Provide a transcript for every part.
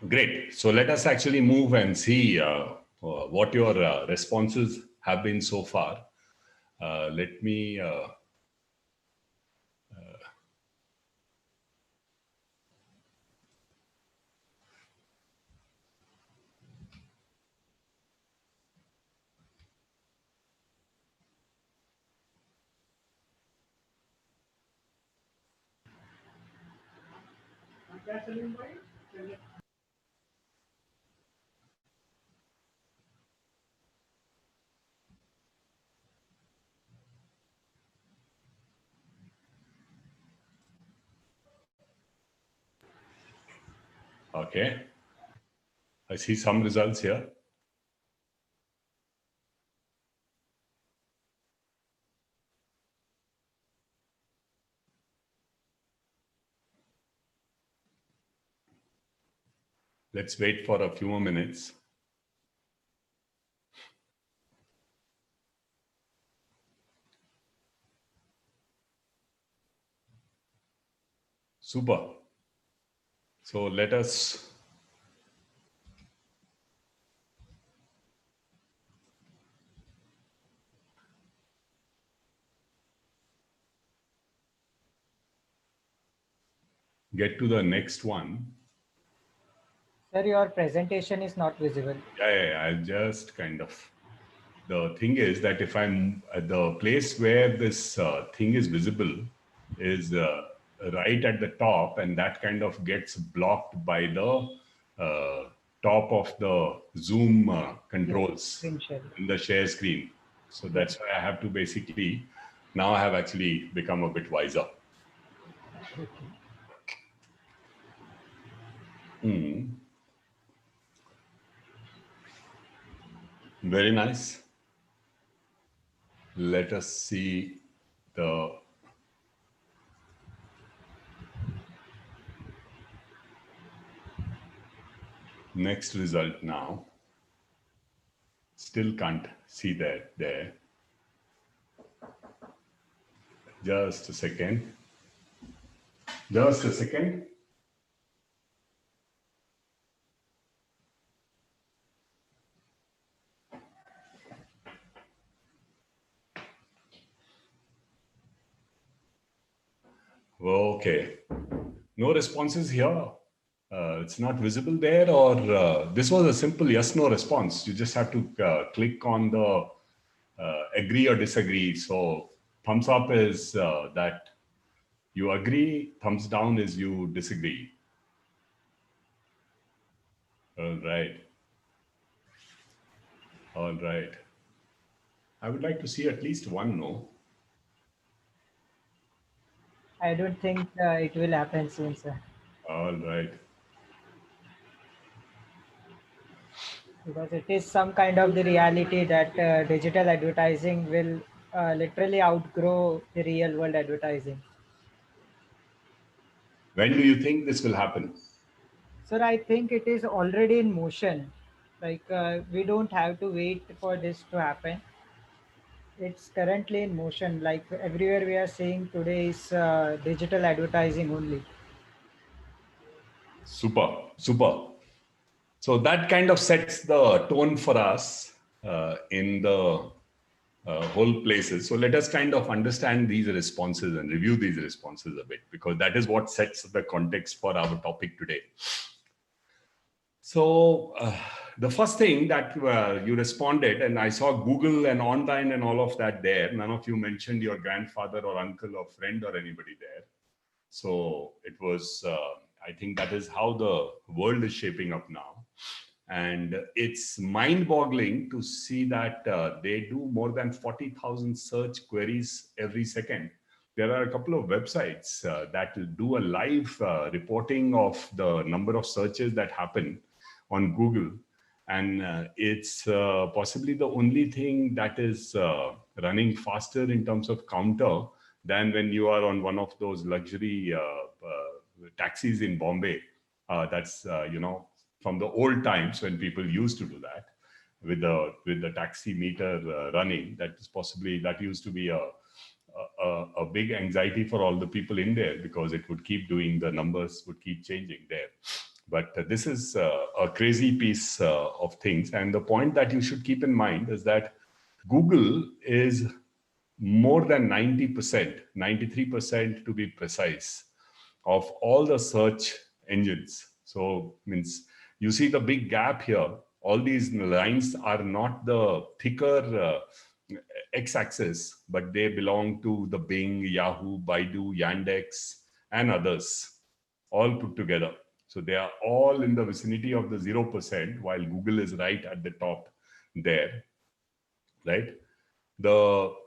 Great. So let us actually move and see what your responses have been so far. Let me okay. I see some results here. Let's wait for a few more minutes. Super. So let us get to the next one. Sir, your presentation is not visible. Yeah. I'll just kind of. The thing is that if I'm at the place where this thing is visible is right at the top, and that kind of gets blocked by the top of the Zoom controls in the share screen. So that's why I have to basically, now I have actually become a bit wiser. Very nice. Let us see the next result now. Still can't see that there. Just a second. Just a second. Okay. No responses here. It's not visible there, or this was a simple yes/no response. You just have to click on the agree or disagree. So thumbs up is that you agree, thumbs down is you disagree. All right. All right. I would like to see at least one no. I don't think it will happen soon, sir. All right. Because it is some kind of the reality that digital advertising will literally outgrow the real world advertising. When do you think this will happen? Sir, I think it is already in motion. Like we don't have to wait for this to happen. It's currently in motion. Like everywhere we are seeing today is digital advertising only. Super, super. So that kind of sets the tone for us in the whole places. So let us kind of understand these responses and review these responses a bit, because that is what sets the context for our topic today. So the first thing that you responded, and I saw Google and online and all of that there. None of you mentioned your grandfather or uncle or friend or anybody there. So it was, I think that is how the world is shaping up now. And it's mind-boggling to see that they do more than 40,000 search queries every second. There are a couple of websites that do a live reporting of the number of searches that happen on Google. And it's possibly the only thing that is running faster in terms of counter than when you are on one of those luxury taxis in Bombay. That's, from the old times when people used to do that with the taxi meter running. That is possibly, that used to be a big anxiety for all the people in there, because it would keep doing, the numbers would keep changing there. But this is a crazy piece of things. And the point that you should keep in mind is that Google is more than 90%, 93% to be precise, of all the search engines. So means you see the big gap here. All these lines are not the thicker x-axis, but they belong to the Bing, Yahoo, Baidu, Yandex, and others, all put together. So they are all in the vicinity of the 0%, while Google is right at the top there, right?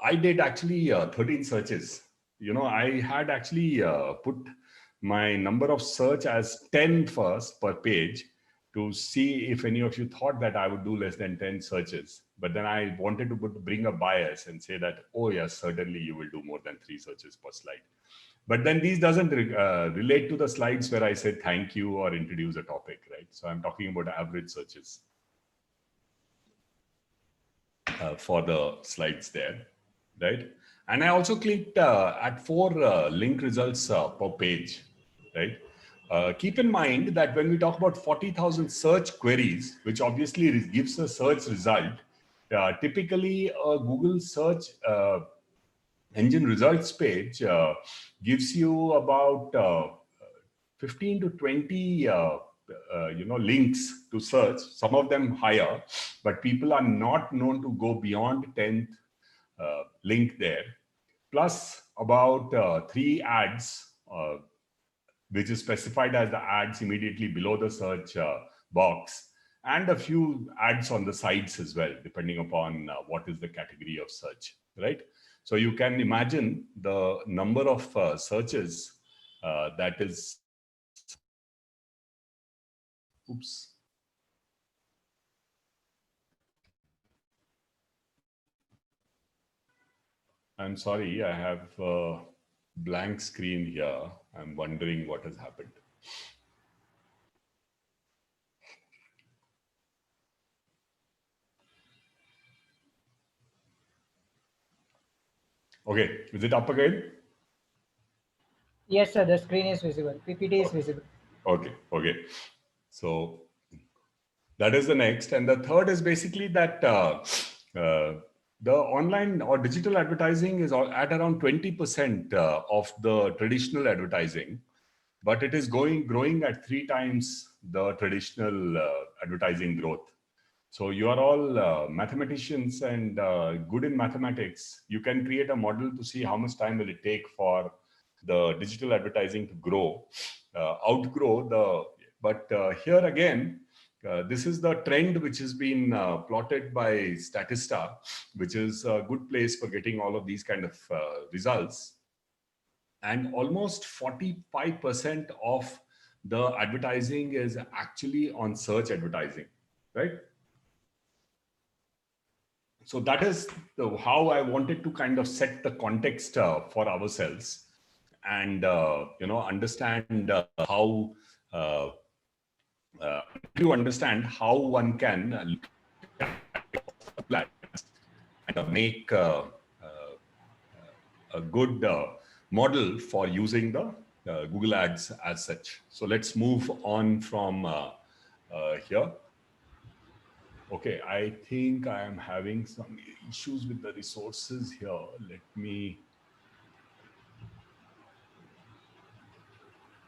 I did actually 13 searches. I had actually put my number of search as 10 first per page to see if any of you thought that I would do less than 10 searches. But then I wanted to bring a bias and say that, oh yes, certainly you will do more than 3 searches per slide. But then these doesn't relate to the slides where I said thank you or introduce a topic, right? So I'm talking about average searches for the slides there, right? And I also clicked at 4 link results per page, right? Keep in mind that when we talk about 40,000 search queries, which obviously gives a search result, typically a Google search engine results page gives you about 15 to 20 links to search, some of them higher, but people are not known to go beyond 10th link there, plus about 3 ads, which is specified as the ads immediately below the search box, and a few ads on the sides as well, depending upon what is the category of search, right? So you can imagine the number of searches that is, oops. I'm sorry, I have a blank screen here. I'm wondering what has happened. Okay, is it up again? Yes, sir, the screen is visible. PPT is visible. Okay. So that is the next. And the third is basically that the online or digital advertising is at around 20% of the traditional advertising, but it is growing at 3 times the traditional advertising growth. So you are all mathematicians and good in mathematics. You can create a model to see how much time will it take for the digital advertising to grow, outgrow the. But here again, this is the trend which has been plotted by Statista, which is a good place for getting all of these kind of results. And almost 45% of the advertising is actually on search advertising, right? So that is how I wanted to kind of set the context for ourselves, and understand how to understand how one can make a good model for using the Google Ads as such. So let's move on from here. Okay, I think I am having some issues with the resources here. Let me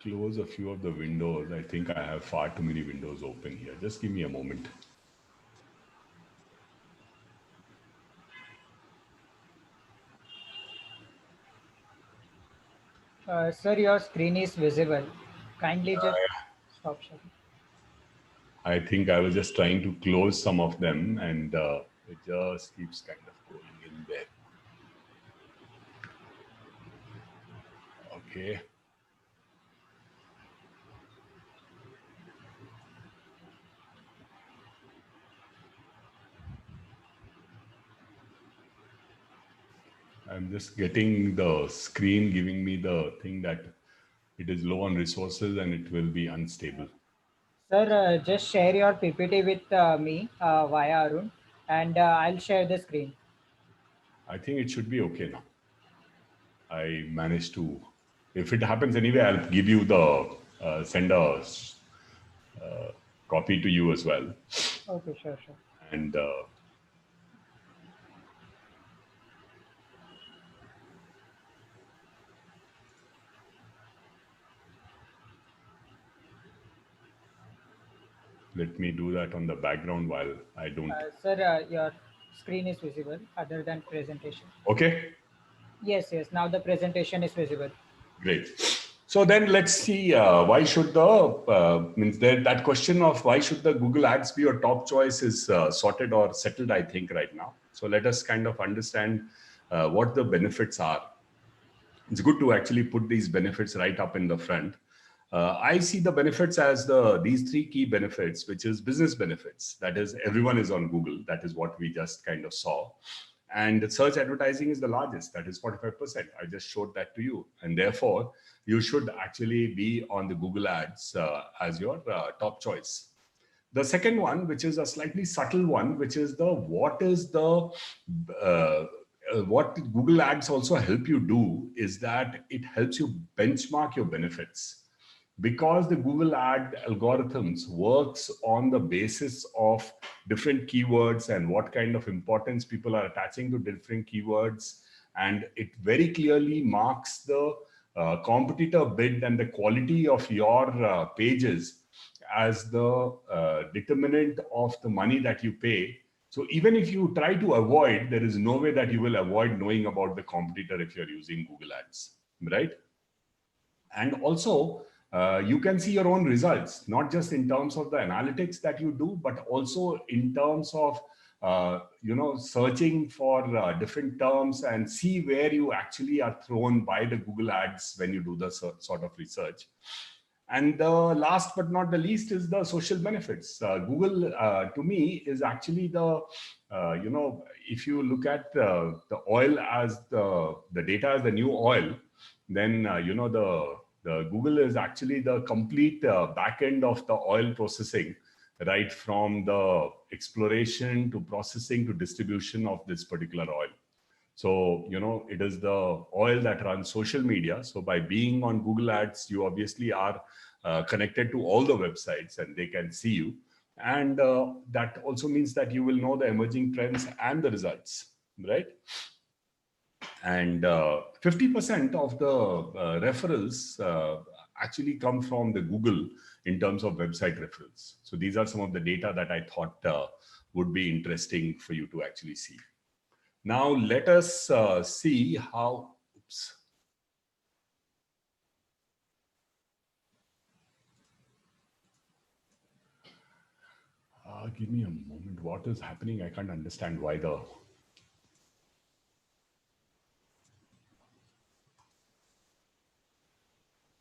close a few of the windows. I think I have far too many windows open here. Just give me a moment. Sir, your screen is visible. Kindly just stop sharing. I think I was just trying to close some of them, and it just keeps kind of going in there. Okay. I'm just getting the screen giving me the thing that it is low on resources and it will be unstable. Sir, just share your PPT with me via Arun, and I'll share the screen. I think it should be okay now. I managed to, if it happens anyway, I'll give you the send a copy to you as well. Okay, sure, sure. And let me do that on the background while I don't. Sir, your screen is visible other than presentation. Okay, Yes, yes. Now the presentation is visible. great. So then let's see why should the means that question of why should the Google Ads be your top choice is sorted or settled, I think, right now. So let us kind of understand what the benefits are. It's good to actually put these benefits right up in the front. I see the benefits as these three key benefits, which is business benefits. That is, everyone is on Google. That is what we just kind of saw. And search advertising is the largest. That is 45%. I just showed that to you. And therefore, you should actually be on the Google Ads as your top choice. The second one, which is a slightly subtle one, which is what Google Ads also help you do is that it helps you benchmark your benefits, because the Google ad algorithms works on the basis of different keywords and what kind of importance people are attaching to different keywords. And it very clearly marks the competitor bid and the quality of your pages as the determinant of the money that you pay. So even if you try to avoid, there is no way that you will avoid knowing about the competitor if you're using Google Ads, right? And also, you can see your own results, not just in terms of the analytics that you do, but also in terms of searching for different terms and see where you actually are thrown by the Google Ads when you do the sort of research. And the last but not the least is the social benefits. Google, to me, is actually if you look at the oil as the data as the new oil, then the Google is actually the complete back end of the oil processing, right from the exploration to processing to distribution of this particular oil. So, it is the oil that runs social media. So by being on Google Ads, you obviously are connected to all the websites and they can see you. And that also means that you will know the emerging trends and the results, right? And 50% of the referrals actually come from the Google in terms of website referrals. So these are some of the data that I thought would be interesting for you to actually see. Now let us see how, oops. Give me a moment. What is happening? I can't understand why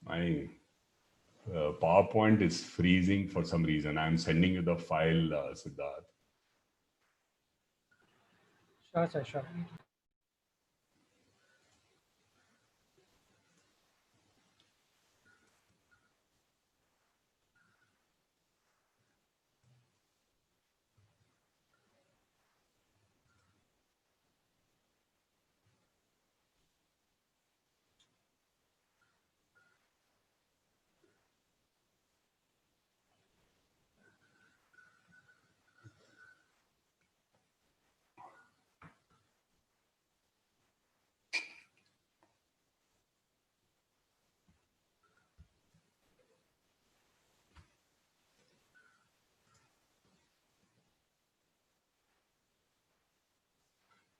my PowerPoint is freezing for some reason. I'm sending you the file, Siddharth. Sure, sir, sure.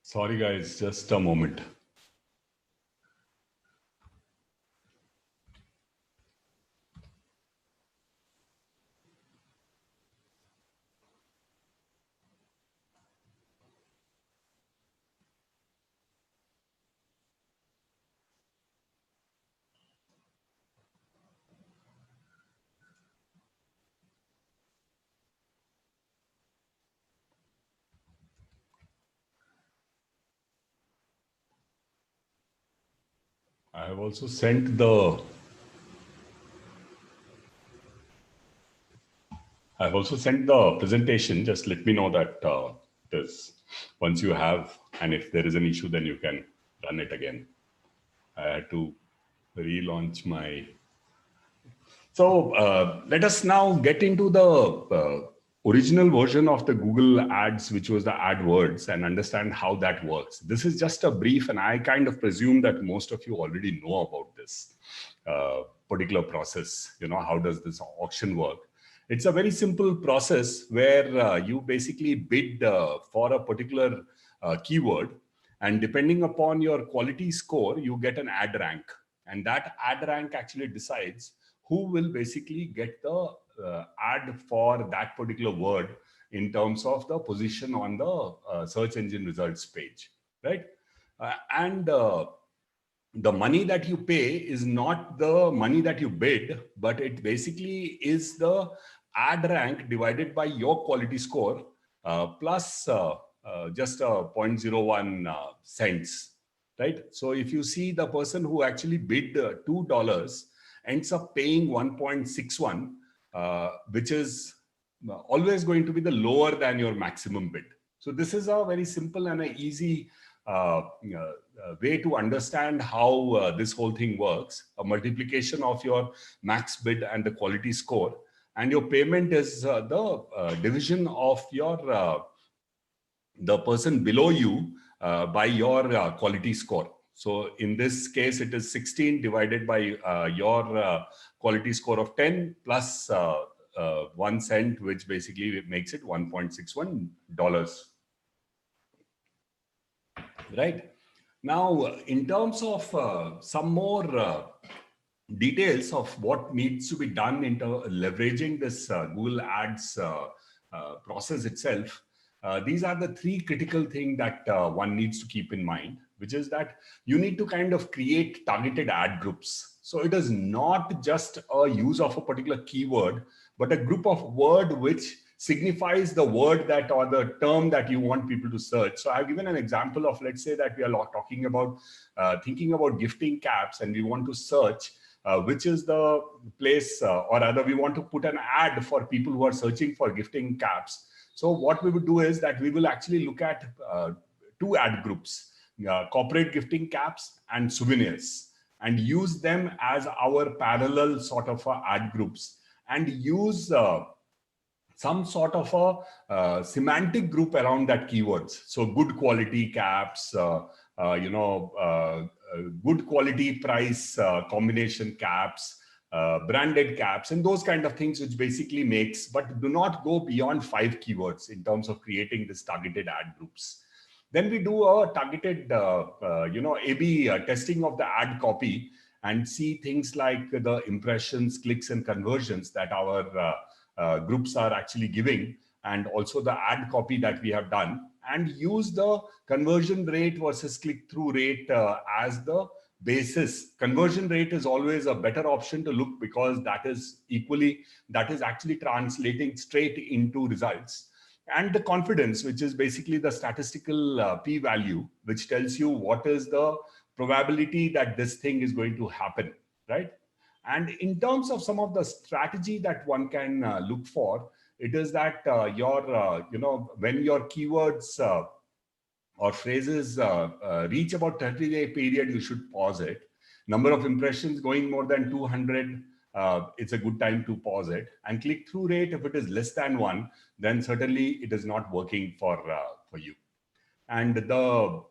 Sorry, guys, just a moment. I have also sent the presentation. Just let me know that it is once you have, and if there is an issue, then you can run it again. I had to relaunch my So let us now get into the original version of the Google Ads, which was the AdWords, and understand how that works. This is just a brief, and I kind of presume that most of you already know about this particular process. You know, how does this auction work? It's a very simple process where you basically bid for a particular keyword, and depending upon your quality score, you get an ad rank. And that ad rank actually decides who will basically get the ad for that particular word in terms of the position on the search engine results page, right? And the money that you pay is not the money that you bid, but it basically is the ad rank divided by your quality score plus just a 0.01 cents, right? So if you see the person who actually bid $2 ends up paying 1.61, which is always going to be the lower than your maximum bid. So this is a very simple and an easy way to understand how this whole thing works. A multiplication of your max bid and the quality score, and your payment is the division of your the person below you by your quality score. So in this case, it is 16 divided by your quality score of 10 plus 1 cent, which basically makes it $1.61. Right. Now, in terms of some more details of what needs to be done into leveraging this Google Ads process itself, these are the three critical things that one needs to keep in mind, which is that you need to kind of create targeted ad groups. So it is not just a use of a particular keyword, but a group of word which signifies the word that or the term that you want people to search. So I've given an example of, let's say that we are talking about thinking about gifting caps, and we want to search which is the place or rather we want to put an ad for people who are searching for gifting caps. So what we would do is that we will actually look at two ad groups, corporate gifting caps and souvenirs, and use them as our parallel sort of ad groups, and use some sort of a semantic group around that keywords. So good quality caps, good quality price combination caps, branded caps, and those kind of things, which basically makes, but do not go beyond 5 keywords in terms of creating this targeted ad groups. Then we do a targeted, A/B testing of the ad copy and see things like the impressions, clicks, and conversions that our groups are actually giving, and also the ad copy that we have done, and use the conversion rate versus click-through rate as the basis. Conversion rate is always a better option to look, because that is actually translating straight into results. And the confidence, which is basically the statistical p-value, which tells you what is the probability that this thing is going to happen, right? And in terms of some of the strategy that one can look for, it is that when your keywords or phrases reach about 30-day period, you should pause it. Number of impressions going more than 200, it's a good time to pause it. And click-through rate, if it is less than 1, then certainly it is not working for you. And the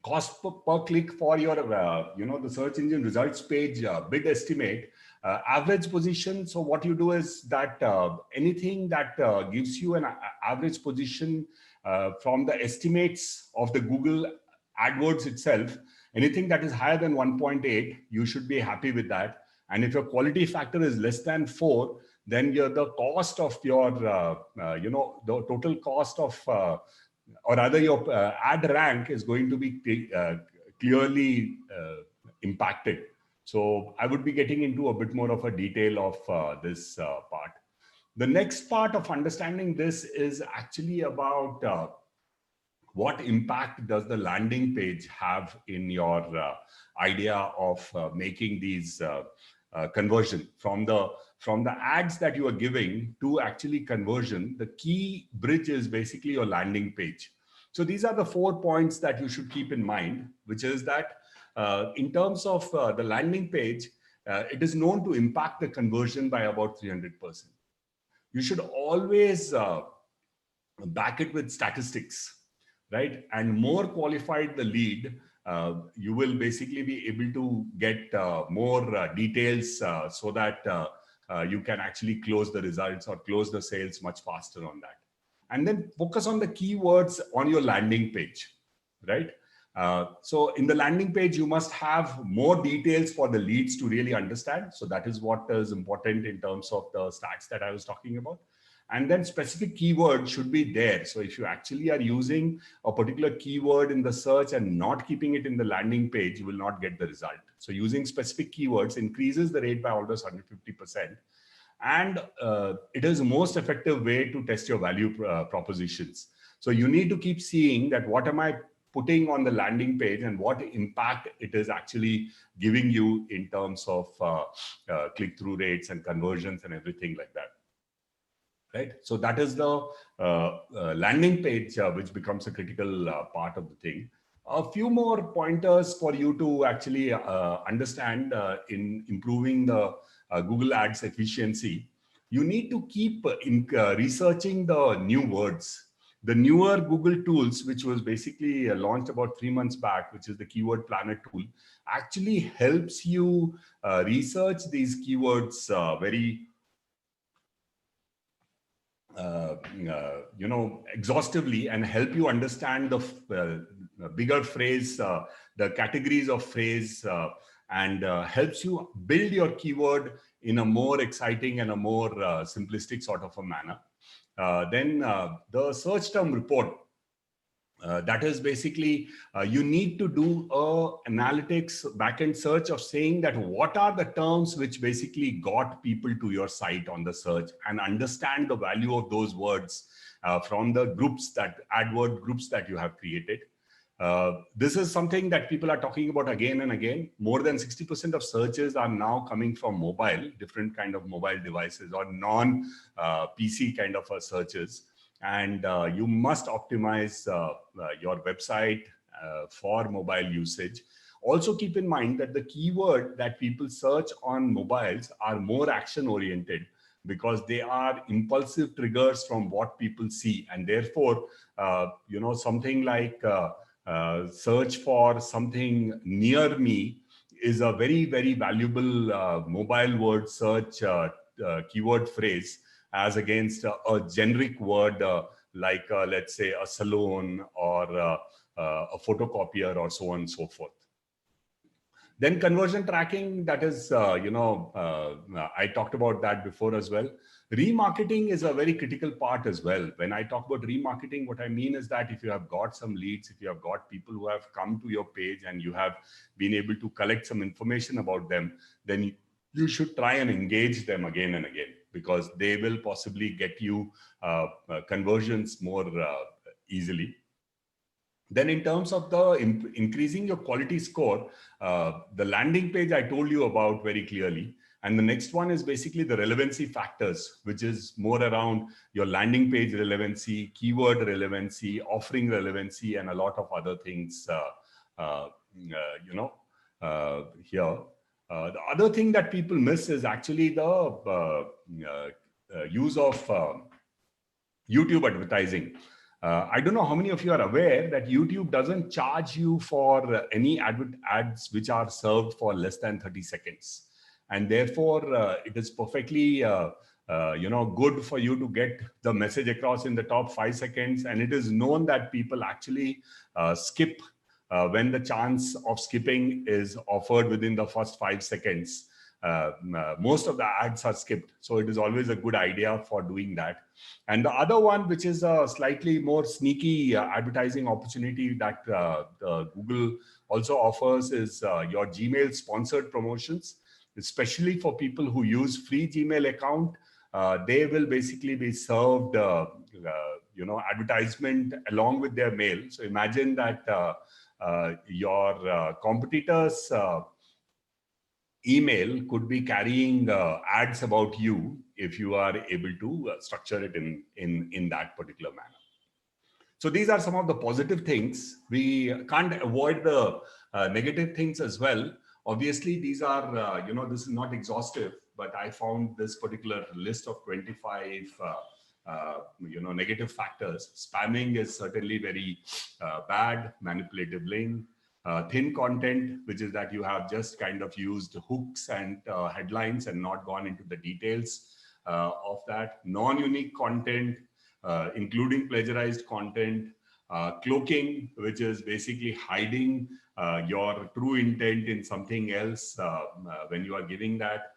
cost per click for your the search engine results page bid estimate, average position. So what you do is that anything that gives you an average position from the estimates of the Google AdWords itself, anything that is higher than 1.8, you should be happy with that. And if your quality factor is less than 4, then the cost of your the total cost of or rather your ad rank is going to be clearly impacted. So I would be getting into a bit more of a detail of this part. The next part of understanding this is actually about what impact does the landing page have in your idea of making these conversion from the ads that you are giving to actually conversion. The key bridge is basically your landing page. So these are the 4 points that you should keep in mind, which is that in terms of the landing page, it is known to impact the conversion by about 300%. You should always back it with statistics, right? And more qualified the lead, you will basically be able to get more details so that you can actually close the results or close the sales much faster on that. And then focus on the keywords on your landing page, right? So in the landing page, you must have more details for the leads to really understand. So that is what is important in terms of the stats that I was talking about. And then specific keyword should be there. So if you actually are using a particular keyword in the search and not keeping it in the landing page, you will not get the result. So using specific keywords increases the rate by almost 150%. And it is the most effective way to test your value propositions. So you need to keep seeing that what am I putting on the landing page and what impact it is actually giving you in terms of click-through rates and conversions and everything like that. Right. So that is the landing page, which becomes a critical part of the thing. A few more pointers for you to actually understand in improving the Google Ads efficiency. You need to keep researching the new words. The newer Google tools, which was basically launched about 3 months back, which is the Keyword Planner tool, actually helps you research these keywords very exhaustively and help you understand the bigger phrase, the categories of phrase, and helps you build your keyword in a more exciting and a more simplistic sort of a manner. Then the search term report. That is basically, you need to do a analytics backend search of saying that what are the terms which basically got people to your site on the search, and understand the value of those words from the groups AdWord groups that you have created. This is something that people are talking about again and again. More than 60% of searches are now coming from mobile, different kind of mobile devices or non-PC kind of searches. And you must optimize your website for mobile usage. Also keep in mind that the keyword that people search on mobiles are more action oriented, because they are impulsive triggers from what people see. And therefore, something like search for something near me is a very, very valuable mobile word search keyword phrase, as against a generic word like, let's say, a salon or a photocopier or so on and so forth. Then conversion tracking, that is, I talked about that before as well. Remarketing is a very critical part as well. When I talk about remarketing, what I mean is that if you have got some leads, if you have got people who have come to your page and you have been able to collect some information about them, then you should try and engage them again and again, because they will possibly get you conversions more easily. Then in terms of the increasing your quality score, the landing page I told you about very clearly. And the next one is basically the relevancy factors, which is more around your landing page relevancy, keyword relevancy, offering relevancy, and a lot of other things here. The other thing that people miss is actually the use of YouTube advertising. I don't know how many of you are aware that YouTube doesn't charge you for any ads which are served for less than 30 seconds. And therefore, it is perfectly good for you to get the message across in the top 5 seconds. And it is known that people actually skip when the chance of skipping is offered within the first 5 seconds. Most of the ads are skipped. So it is always a good idea for doing that. And the other one, which is a slightly more sneaky advertising opportunity that Google also offers, is your Gmail sponsored promotions, especially for people who use free Gmail account. They will basically be served advertisement along with their mail. So imagine that your competitors' email could be carrying ads about you if you are able to structure it in that particular manner. So these are some of the positive things. We can't avoid the negative things as well. Obviously, these are, this is not exhaustive, but I found this particular list of 25, negative factors. Spamming is certainly very bad, manipulative link, thin content, which is that you have just kind of used hooks and headlines and not gone into the details of that. Non-unique content, including plagiarized content, cloaking, which is basically hiding your true intent in something else when you are giving that.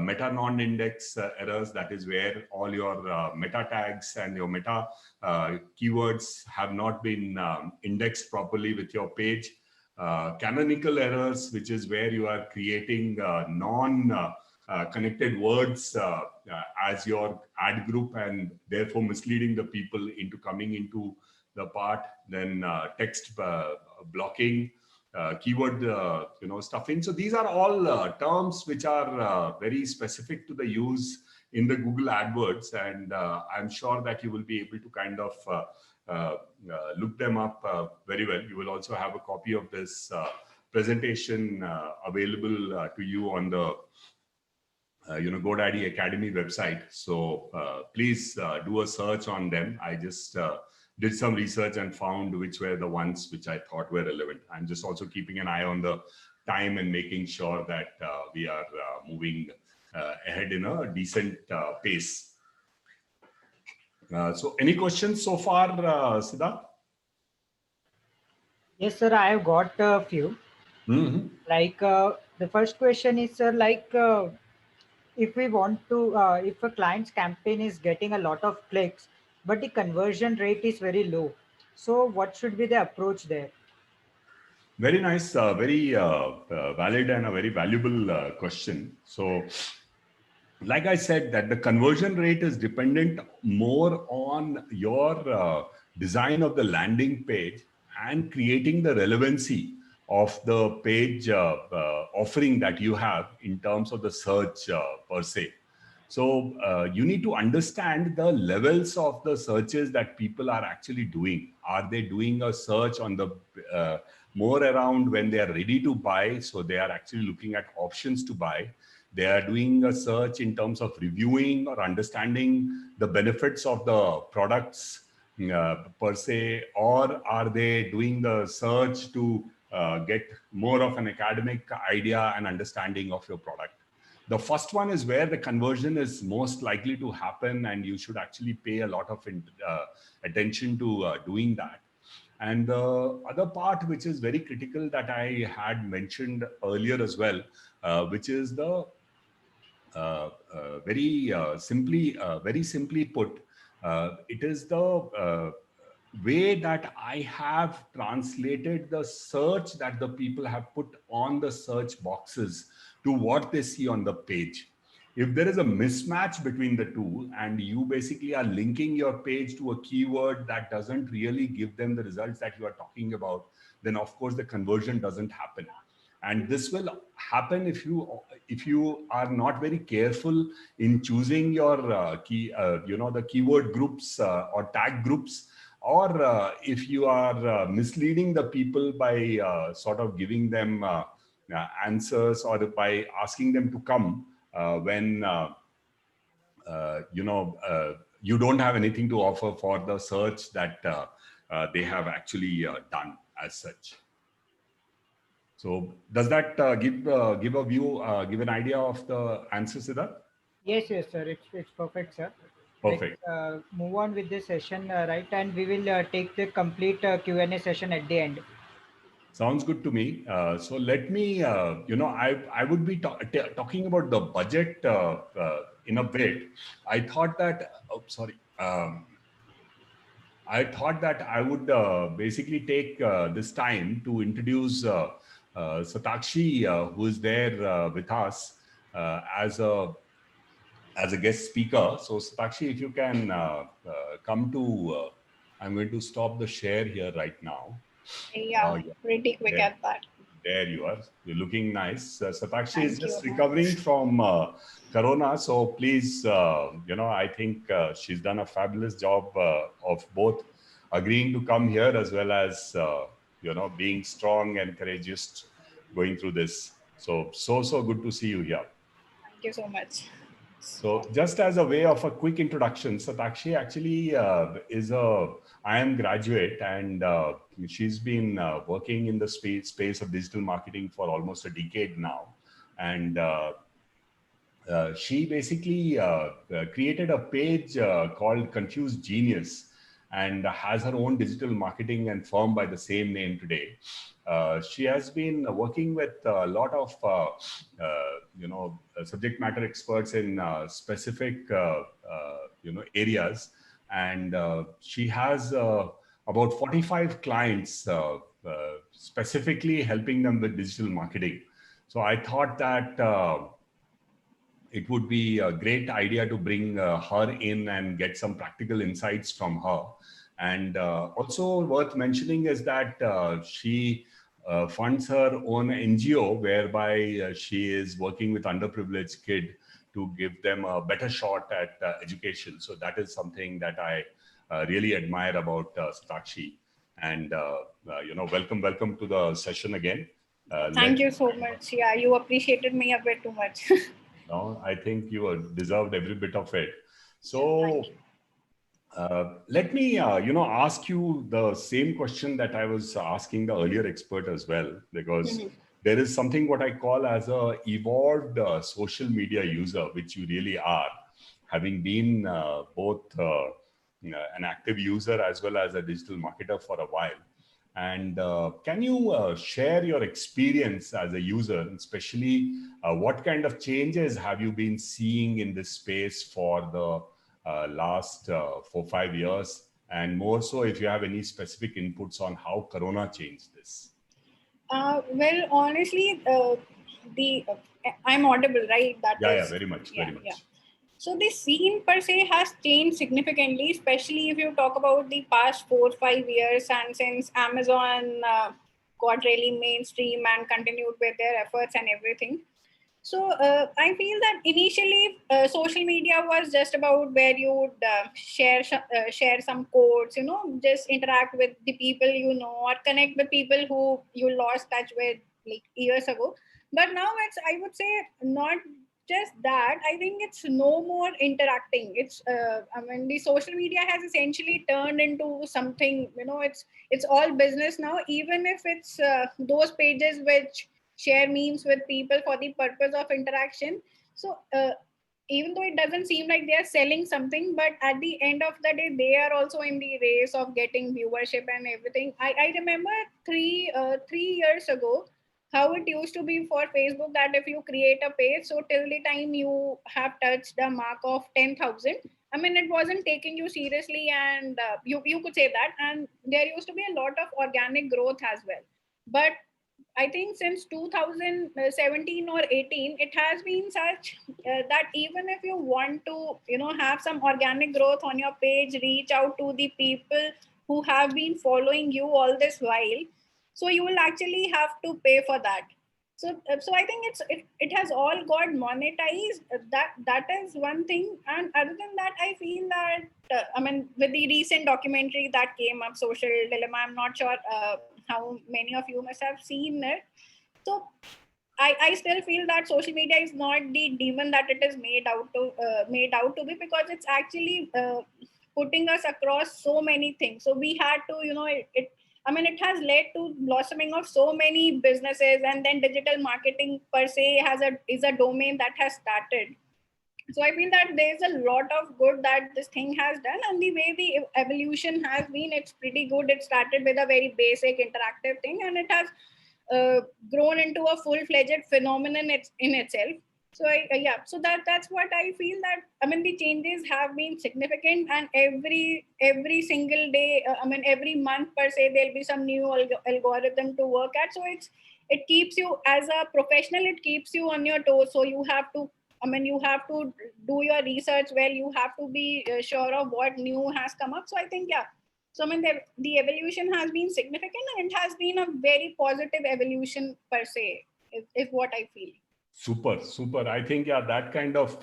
Meta non-index errors, that is where all your meta tags and your meta keywords have not been indexed properly with your page. Canonical errors, which is where you are creating non-connected words as your ad group and therefore misleading the people into coming into the part. Then text blocking, keyword stuffing. So these are all terms which are very specific to the use in the Google AdWords, and I'm sure that you will be able to kind of look them up very well. You will also have a copy of this presentation available to you on the GoDaddy Academy website. So please do a search on them. I just did some research and found which were the ones which I thought were relevant. I'm just also keeping an eye on the time and making sure that we are moving ahead in a decent pace. So any questions so far, Siddharth? Yes, sir, I have got a few. Mm-hmm. Like the first question is, sir, if we want to, if a client's campaign is getting a lot of clicks, but the conversion rate is very low. So what should be the approach there? Very nice, very valid and a very valuable question. So, like I said, that the conversion rate is dependent more on your design of the landing page and creating the relevancy of the page offering that you have in terms of the search per se. So you need to understand the levels of the searches that people are actually doing. Are they doing a search on the more around when they are ready to buy? So they are actually looking at options to buy. They are doing a search in terms of reviewing or understanding the benefits of the products per se, or are they doing the search to get more of an academic idea and understanding of your product? The first one is where the conversion is most likely to happen, and you should actually pay a lot of attention to doing that. And the other part, which is very critical that I had mentioned earlier as well, which is the very simply put, it is the way that I have translated the search that the people have put on the search boxes to what they see on the page. If there is a mismatch between the two and you basically are linking your page to a keyword that doesn't really give them the results that you are talking about, then of course the conversion doesn't happen. And this will happen if you are not very careful in choosing your the keyword groups or tag groups, or if you are misleading the people by sort of giving them answers, or by asking them to come when you don't have anything to offer for the search that they have actually done as such. So does that give a view, give an idea of the answer, Siddharth? Yes, sir. It's perfect, sir. Perfect. Let's move on with the session, right? And we will take the complete Q&A session at the end. Sounds good to me. So let me, I would be talking about the budget in a bit. I thought that, I thought that I would basically take this time to introduce Shatakshi, who is there with us as a guest speaker. So Shatakshi, if you can come to, I'm going to stop the share here right now. Yeah, pretty quick there, at that. there you are. You're looking nice. Shatakshi is Thank just you. recovering from Corona. So please, I think she's done a fabulous job of both agreeing to come here as well as, being strong and courageous going through this. So good to see you here. Thank you so much. So just as a way of a quick introduction, Shatakshi actually is a IIM graduate, and she's been working in the space of digital marketing for almost a decade now. And she basically created a page called Confused Genius, and has her own digital marketing and firm by the same name today. She has been working with a lot of subject matter experts in specific areas, and she has about 45 clients specifically helping them with digital marketing. So I thought that it would be a great idea to bring her in and get some practical insights from her. And also worth mentioning is that she funds her own NGO, whereby she is working with underprivileged kids to give them a better shot at education. So that is something that I really admire about Shatakshi. And welcome to the session again. Thank you so much. Yeah, you appreciated me a bit too much. No, I think you deserved every bit of it. So let me, ask you the same question that I was asking the earlier expert as well, because there is something what I call as a evolved social media user, which you really are, having been both an active user as well as a digital marketer for a while. And can you share your experience as a user, especially what kind of changes have you been seeing in this space for the last 4-5 years? And more so, if you have any specific inputs on how Corona changed this. Well, honestly, I'm audible, right? Yeah, very much. Yeah. So the scene per se has changed significantly, especially if you talk about the past 4-5 years, and since Amazon got really mainstream and continued with their efforts and everything. So I feel that initially social media was just about where you would share some codes, just interact with the people or connect with people who you lost touch with like years ago. But now it's, I would say, not just that. I think it's no more interacting. It's the social media has essentially turned into something, it's all business now, even if it's those pages which share memes with people for the purpose of interaction. So even though it doesn't seem like they are selling something, but at the end of the day, they are also in the race of getting viewership and everything. I remember three years ago, how it used to be for Facebook, that if you create a page, so till the time you have touched the mark of 10,000, it wasn't taking you seriously, and you could say that. And there used to be a lot of organic growth as well. But I think since 2017 or 18, it has been such that even if you want to, have some organic growth on your page, reach out to the people who have been following you all this while, so you will actually have to pay for that. So I think it has all got monetized. That is one thing. And other than that, I feel that with the recent documentary that came up, Social Dilemma, I'm not sure how many of you must have seen it. So I still feel that social media is not the demon that it is made out to be, because it's actually putting us across so many things. So we had to, it has led to blossoming of so many businesses, and then digital marketing per se is a domain that has started. So I feel that there's a lot of good that this thing has done, and the way the evolution has been, it's pretty good. It started with a very basic interactive thing, and it has grown into a full-fledged phenomenon in itself. So so that's what I feel, that the changes have been significant, and every single day, every month per se, there'll be some new algorithm to work at. So it keeps you as a professional, it keeps you on your toes. So you have to you have to do your research well. You have to be sure of what new has come up. So I think, so the evolution has been significant, and it has been a very positive evolution per se, is what I feel. Super. I think, that kind of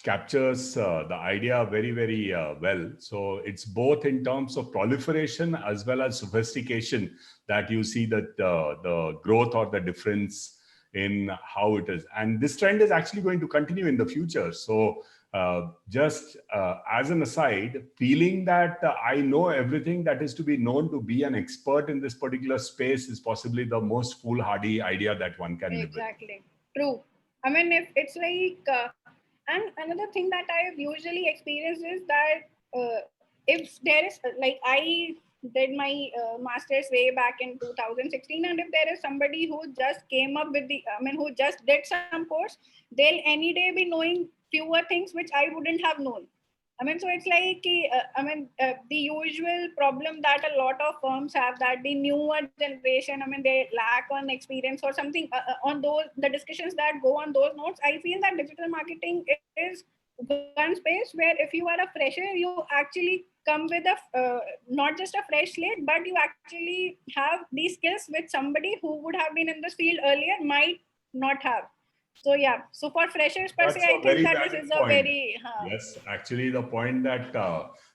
captures the idea very, very well. So it's both in terms of proliferation as well as sophistication that you see that the growth or the difference in how it is. And this trend is actually going to continue in the future. So just as an aside, feeling that I know everything that is to be known to be an expert in this particular space is possibly the most foolhardy idea that one can live with. Exactly. True. I mean, if it's like, and another thing that I've usually experienced is that if there is, like, I did my master's way back in 2016, and if there is somebody who just came up with who just did some course, they'll any day be knowing fewer things which I wouldn't have known. So it's like, the usual problem that a lot of firms have, that the newer generation, they lack on experience or something on those, the discussions that go on those notes. I feel that digital marketing is one space where if you are a fresher, you actually come with not just a fresh slate, but you actually have these skills which somebody who would have been in this field earlier might not have. So yeah, so for freshers per se, I think that this is a very yes, actually the point that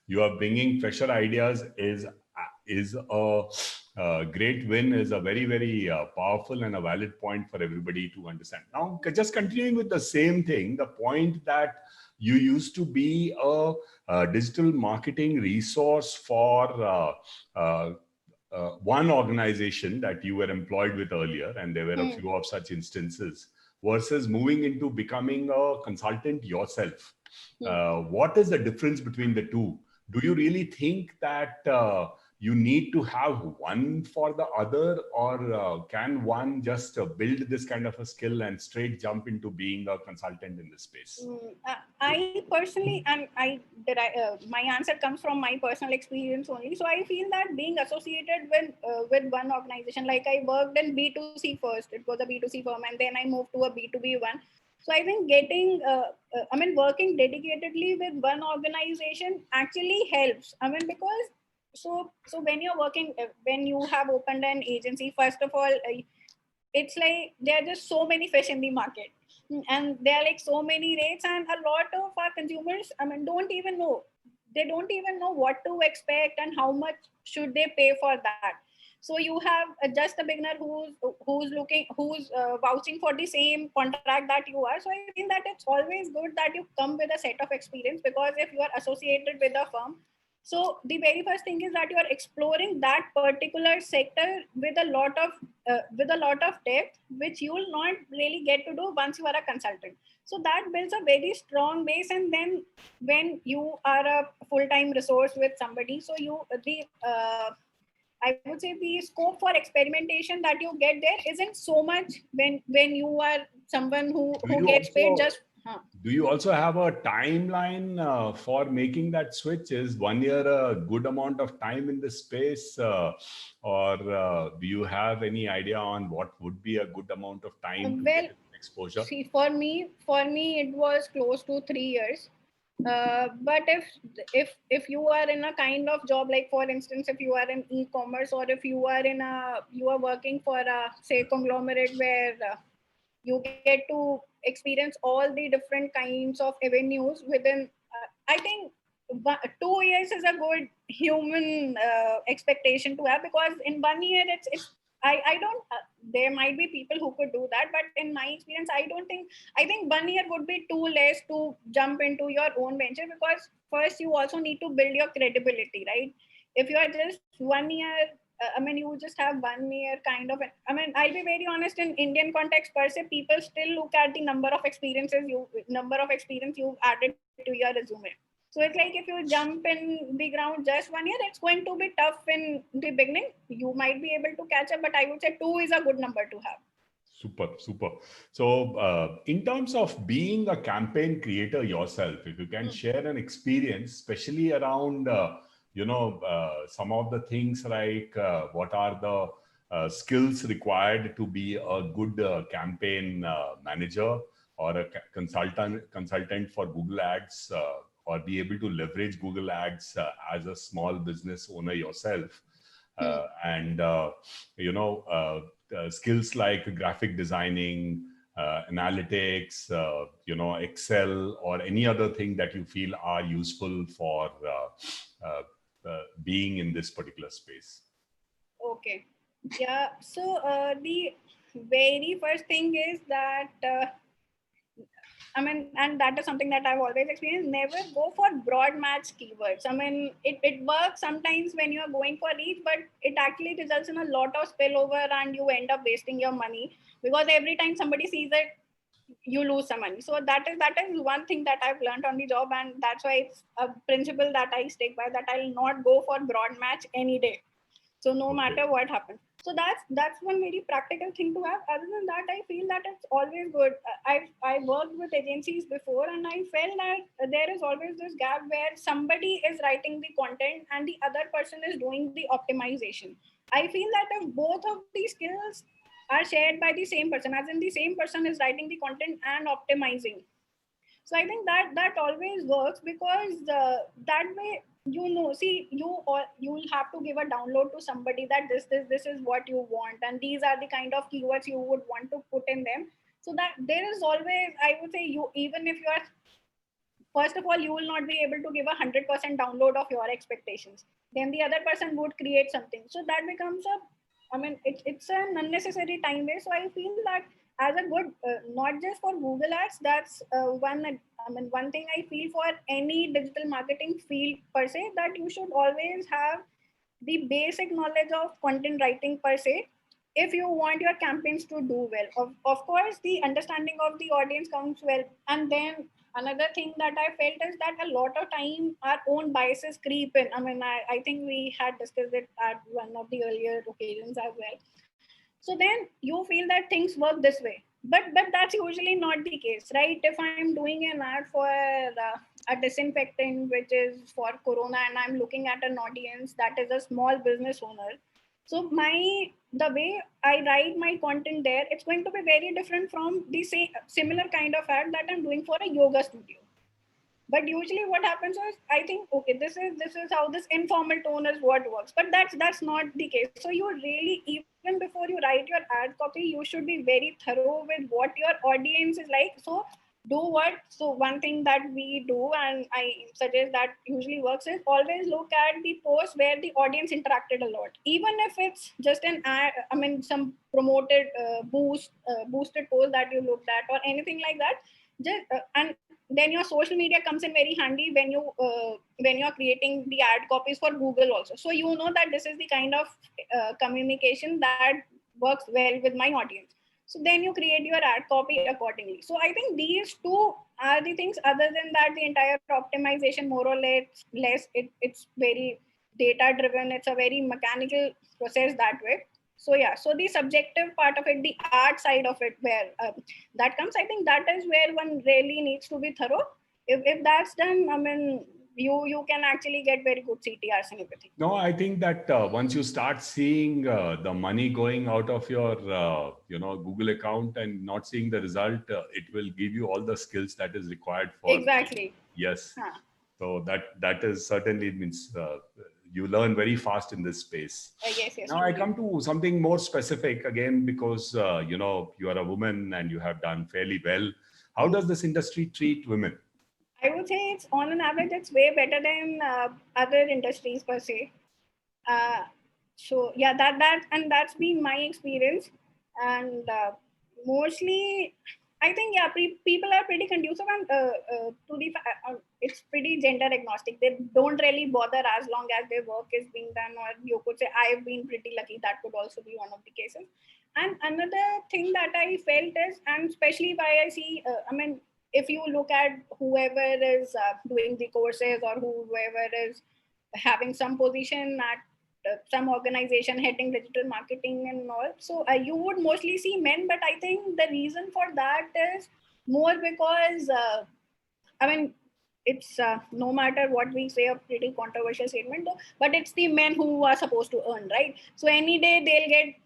you are bringing fresher ideas is a great win, is a very, very powerful and a valid point for everybody to understand. Now, just continuing with the same thing, the point that you used to be a digital marketing resource for one organization that you were employed with earlier, and there were a few of such instances, versus moving into becoming a consultant yourself. What is the difference between the two? Do you really think that you need to have one for the other, or can one just build this kind of a skill and straight jump into being a consultant in this space? I personally, and my answer comes from my personal experience only. So I feel that being associated with one organization, like I worked in B2C first, it was a B2C firm, and then I moved to a B2B one. So I think working dedicatedly with one organization actually helps. Because so when you're working, when you have opened an agency, first of all, it's like there are just so many fish in the market, and there are like so many rates, and a lot of our consumers, don't even know. They don't even know what to expect and how much should they pay for that. So you have just a beginner who's vouching for the same contract that you are. So I feel that it's always good that you come with a set of experience, because if you are associated with a firm, so the very first thing is that you are exploring that particular sector with a lot of depth, which you will not really get to do once you are a consultant. So that builds a very strong base, and then when you are a full-time resource with somebody, so I would say the scope for experimentation that you get there isn't so much when you are someone who gets paid just. Do you also have a timeline for making that switch? Is 1 year a good amount of time in this space? Or do you have any idea on what would be a good amount of time to get exposure? See, for me, it was close to 3 years. But if you are in a kind of job, like for instance, if you are in e-commerce, or if you are working for a, say, conglomerate where you get to experience all the different kinds of avenues within, I think 2 years is a good human expectation to have, because in 1 year it's I don't there might be people who could do that, but in my experience, I think 1 year would be too less to jump into your own venture, because first you also need to build your credibility, right? If you are just 1 year, you just have 1 year kind of, I'll be very honest, in Indian context per se, people still look at the number of experience you've added to your resume. So it's like, if you jump in the ground just 1 year, it's going to be tough in the beginning. You might be able to catch up, but I would say 2 is a good number to have. Super. So in terms of being a campaign creator yourself, if you can share an experience, especially around, some of the things like what are the skills required to be a good campaign manager, or a consultant for Google Ads, or be able to leverage Google Ads as a small business owner yourself. And skills like graphic designing, analytics, Excel, or any other thing that you feel are useful for being in this particular space. Okay. Yeah. So very first thing is that and that is something that I've always experienced. Never go for broad match keywords. It works sometimes when you are going for reach, but it actually results in a lot of spillover and you end up wasting your money, because every time somebody sees it, you lose some money. So that is one thing that I've learned on the job, and that's why it's a principle that I stick by, that I'll not go for broad match any day. So no matter what happens. So that's one very practical thing to have. Other than that, I feel that it's always good. I worked with agencies before, and I felt that there is always this gap where somebody is writing the content and the other person is doing the optimization. I feel that if both of these skills are shared by the same person, as in the same person is writing the content and optimizing, so I think that always works, because that way, see, you'll have to give a download to somebody that this is what you want, and these are the kind of keywords you would want to put in them. So that there is always, I would say, you, even if you are, first of all, you will not be able to give 100% download of your expectations. Then the other person would create something. So that becomes it's an unnecessary time waste. So I feel that as a good, not just for Google Ads, that's one thing I feel for any digital marketing field per se, that you should always have the basic knowledge of content writing per se, if you want your campaigns to do well. Of course, the understanding of the audience comes well. And then another thing that I felt is that a lot of time our own biases creep in. I think we had discussed it at one of the earlier occasions as well. So then you feel that things work this way, but that's usually not the case, right? If I'm doing an ad for a disinfectant which is for corona, and I'm looking at an audience that is a small business owner, so the way I write my content there, it's going to be very different from the similar kind of ad that I'm doing for a yoga studio. But usually what happens is, I think, okay, this is how this informal tone is what works, but that's not the case. So you really, even before you write your ad copy, you should be very thorough with what your audience is like. So one thing that we do, and I suggest that usually works, is always look at the post where the audience interacted a lot, even if it's just an ad, some promoted boosted post that you looked at or anything like that. And then your social media comes in very handy when you're creating the ad copies for Google also. So you know that this is the kind of communication that works well with my audience. So then you create your ad copy accordingly. So I think these two are the things. Other than that, the entire optimization, more or less, it's very data driven. It's a very mechanical process that way. So yeah, so the subjective part of it, the art side of it, where that comes, I think that is where one really needs to be thorough. If that's done, you can actually get very good CTRs and everything. No, I think that once you start seeing the money going out of your Google account and not seeing the result, it will give you all the skills that is required for. Exactly. Yes. So that is certainly means you learn very fast in this space. Yes. Now I come to something more specific again, because you are a woman and you have done fairly well. How does this industry treat women? I would say it's on an average, it's way better than other industries per se. So yeah, that's been my experience, and mostly, I think people are pretty conducive, and it's pretty gender agnostic. They don't really bother as long as their work is being done, or you could say I've been pretty lucky. That could also be one of the cases. And another thing that I felt is, and especially why I see, if you look at whoever is doing the courses, or whoever is having some position at some organization heading digital marketing and all, so you would mostly see men. But I think the reason for that is more because it's no matter what we say, a pretty controversial statement though, but it's the men who are supposed to earn, right? So any day they'll get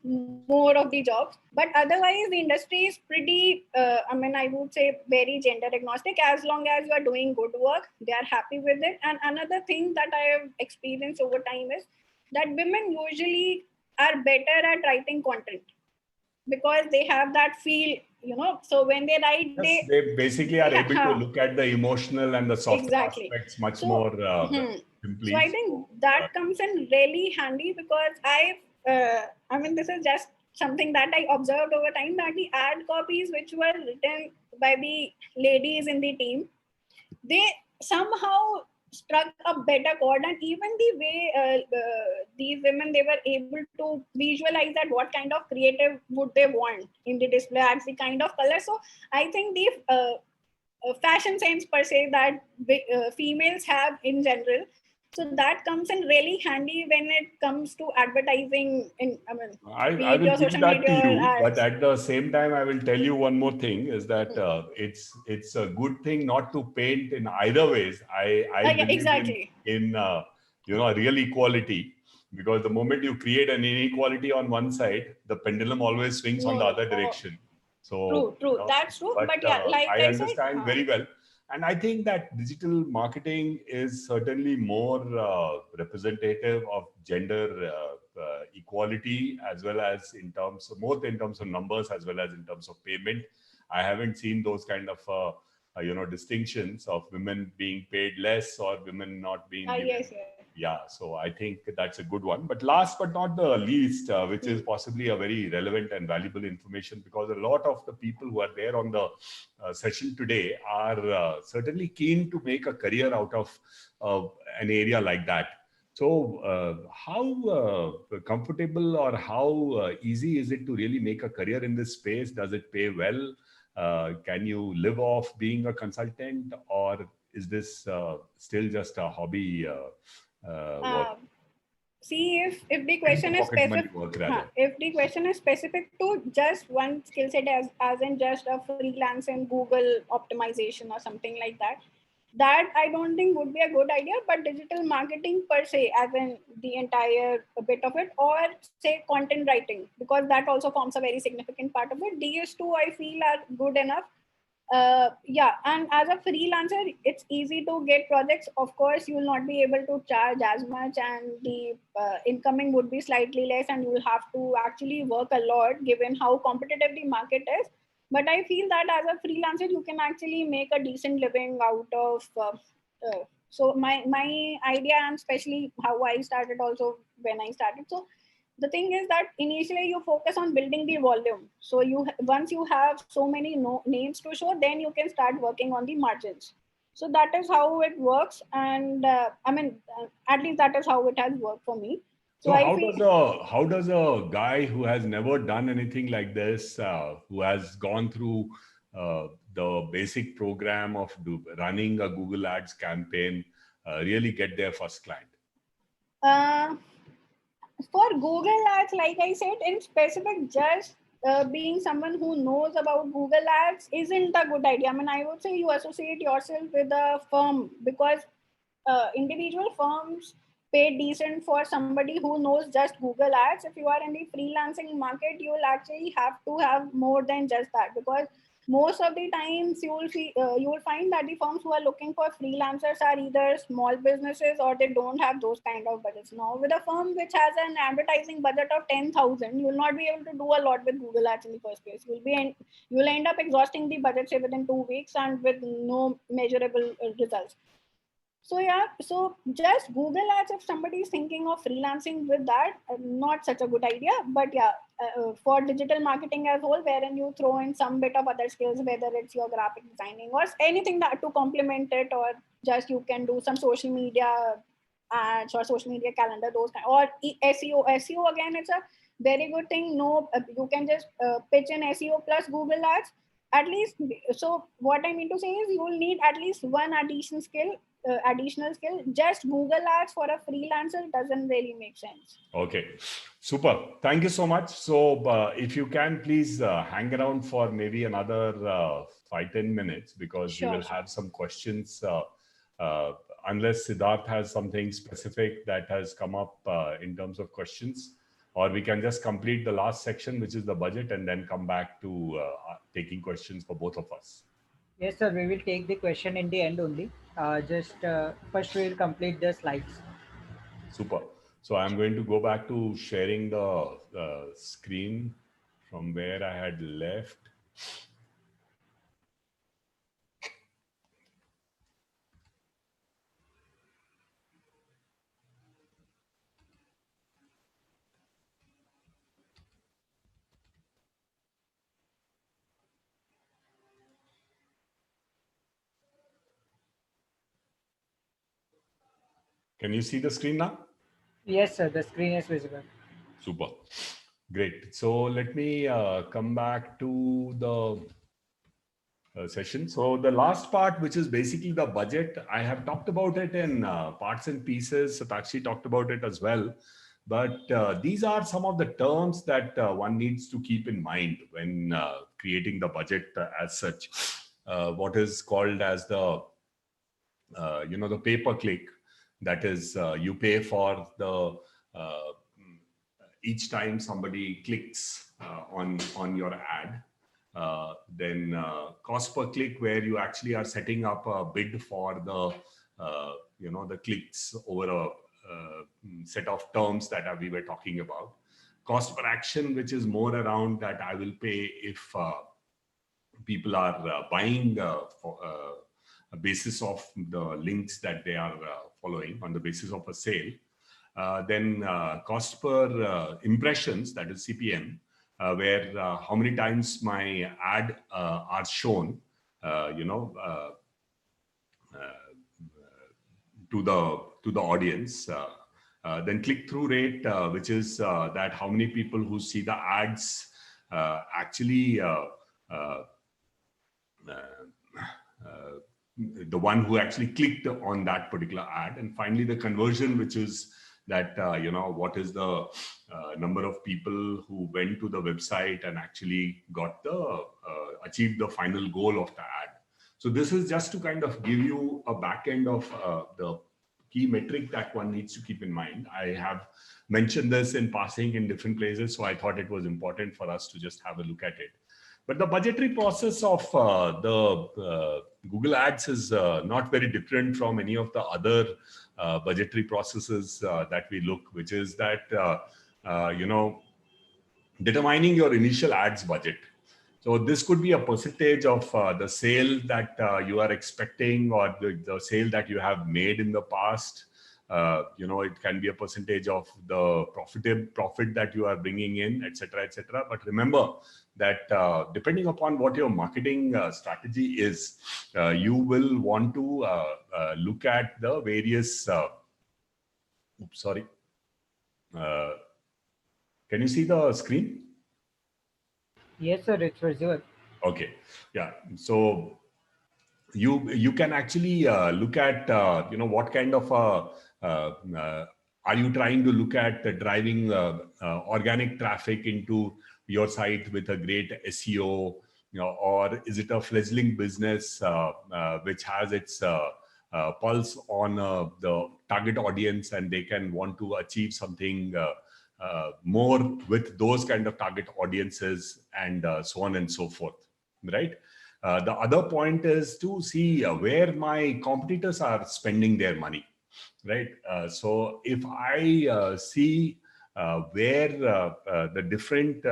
more of the jobs. But otherwise the industry is pretty I would say very gender agnostic. As long as you are doing good work, they are happy with it. And another thing that I have experienced over time is that women usually are better at writing content, because they have that feel, so when they write, yes, they basically are able to look at the emotional and the soft aspects much more simply. So I think that comes in really handy, because this is just something that I observed over time, that the ad copies which were written by the ladies in the team, they somehow struck a better chord, and even the way these women, they were able to visualize that what kind of creative would they want in the display ads, the kind of color. So I think the fashion sense per se that females have in general, so that comes in really handy when it comes to advertising in, I mean, be I it will your give social that to media or you, but ads. at the same time, I will tell you one more thing: is that it's a good thing not to paint in either ways. I Yeah, believe exactly. in real equality, because the moment you create an inequality on one side, the pendulum always swings on the No, other direction. So, true. That's true. but But yeah, like I I said, understand very well. And I think that digital marketing is certainly more representative of gender equality, as well as in terms of both in terms of numbers as well as in terms of payment. I haven't seen those kind of distinctions of women being paid less or women not being given. yes. Yeah, so I think that's a good one. But last but not the least, which is possibly a very relevant and valuable information, because a lot of the people who are there on the session today are certainly keen to make a career out of an area like that. So, how comfortable or how easy is it to really make a career in this space? Does it pay well? Can you live off being a consultant, or is this still just a hobby work? See, if the End question of is pocket money specific, work rather. if the question is specific to just one skill set, as in just a freelance in Google optimization or something like that, that I don't think would be a good idea. But digital marketing per se, as in the entire bit of it, or say content writing, because that also forms a very significant part of it, these two I feel are good enough. Yeah, and as a freelancer, it's easy to get projects. Of course, you will not be able to charge as much, and the incoming would be slightly less, and you will have to actually work a lot given how competitive the market is. But I feel that as a freelancer, you can actually make a decent living out of. So my idea, and especially how I started, also when I started. So the thing is that initially you focus on building the volume. So you, once you have so many names to show, then you can start working on the margins. So that is how it works, and at least that is how it has worked for me. So So I feel, how does a guy who has never done anything like this, who has gone through the basic program of running a Google Ads campaign, really get their first client? uh, for Google Ads, like I said, in specific, just being someone who knows about Google Ads isn't a good idea. I mean, I would say you associate yourself with a firm, because individual firms pay decent for somebody who knows just Google Ads. If you are in the freelancing market, you will actually have to have more than just that, because most of the times you will find that the firms who are looking for freelancers are either small businesses or they don't have those kind of budgets. Now, with a firm which has an advertising budget of 10,000, you will not be able to do a lot with Google Ads in the first place. You will end up exhausting the budget, say, within 2 weeks, and with no measurable results. So yeah, so just Google Ads, if somebody is thinking of freelancing with that, not such a good idea. But yeah, for digital marketing as whole, wherein you throw in some bit of other skills, whether it's your graphic designing or anything that to complement it, or just you can do some social media ads or social media calendar, those kind, or SEO. SEO again, it's a very good thing. No, you can just pitch in SEO plus Google Ads. At least, so what I mean to say is you will need at least one additional skill. Just Google Ads for a freelancer doesn't really make sense. Okay, super. Thank you so much. So, if you can, please hang around for maybe another 5-10 minutes, because we will Sure. have some questions. Uh, unless Siddharth has something specific that has come up in terms of questions, or we can just complete the last section, which is the budget, and then come back to taking questions for both of us. Yes, sir. We will take the question in the end only. Just first we will complete the slides. Super. So I'm going to go back to sharing the screen from where I had left. Can you see the screen now? Yes, sir. The screen is visible. Super. Great. So let me come back to the session. So the last part, which is basically the budget, I have talked about it in parts and pieces. Shatakshi talked about it as well. But these are some of the terms that one needs to keep in mind when creating the budget as such. What is called as the, the pay-per-click. That is, you pay for the each time somebody clicks on your ad. Then cost per click, where you actually are setting up a bid for the the clicks over a set of terms that we were talking about. Cost per action, which is more around that I will pay if people are buying for a basis of the links that they are following on the basis of a sale. Then cost per impressions, that is CPM, where how many times my ad are shown, to the audience. Then click-through rate, which is that how many people who see the ads actually the one who actually clicked on that particular ad. And finally, the conversion, which is that, what is the number of people who went to the website and actually got the, achieved the final goal of the ad. So this is just to kind of give you a back end of the key metric that one needs to keep in mind. I have mentioned this in passing in different places, so I thought it was important for us to just have a look at it. But the budgetary process of the Google Ads is not very different from any of the other budgetary processes that we look, which is that, determining your initial ads budget. So this could be a percentage of the sale that you are expecting, or the sale that you have made in the past. It can be a percentage of the profit that you are bringing in, etc., etc. But remember that depending upon what your marketing strategy is, you will want to look at the various. Can you see the screen? Yes, sir. It's visible. Okay. Yeah. So you can actually look at what kind of are you trying to look at driving organic traffic into your site with a great SEO, or is it a fledgling business which has its pulse on the target audience, and they can want to achieve something more with those kind of target audiences, and so on and so forth, right? The other point is to see where my competitors are spending their money, right? So if I see where the different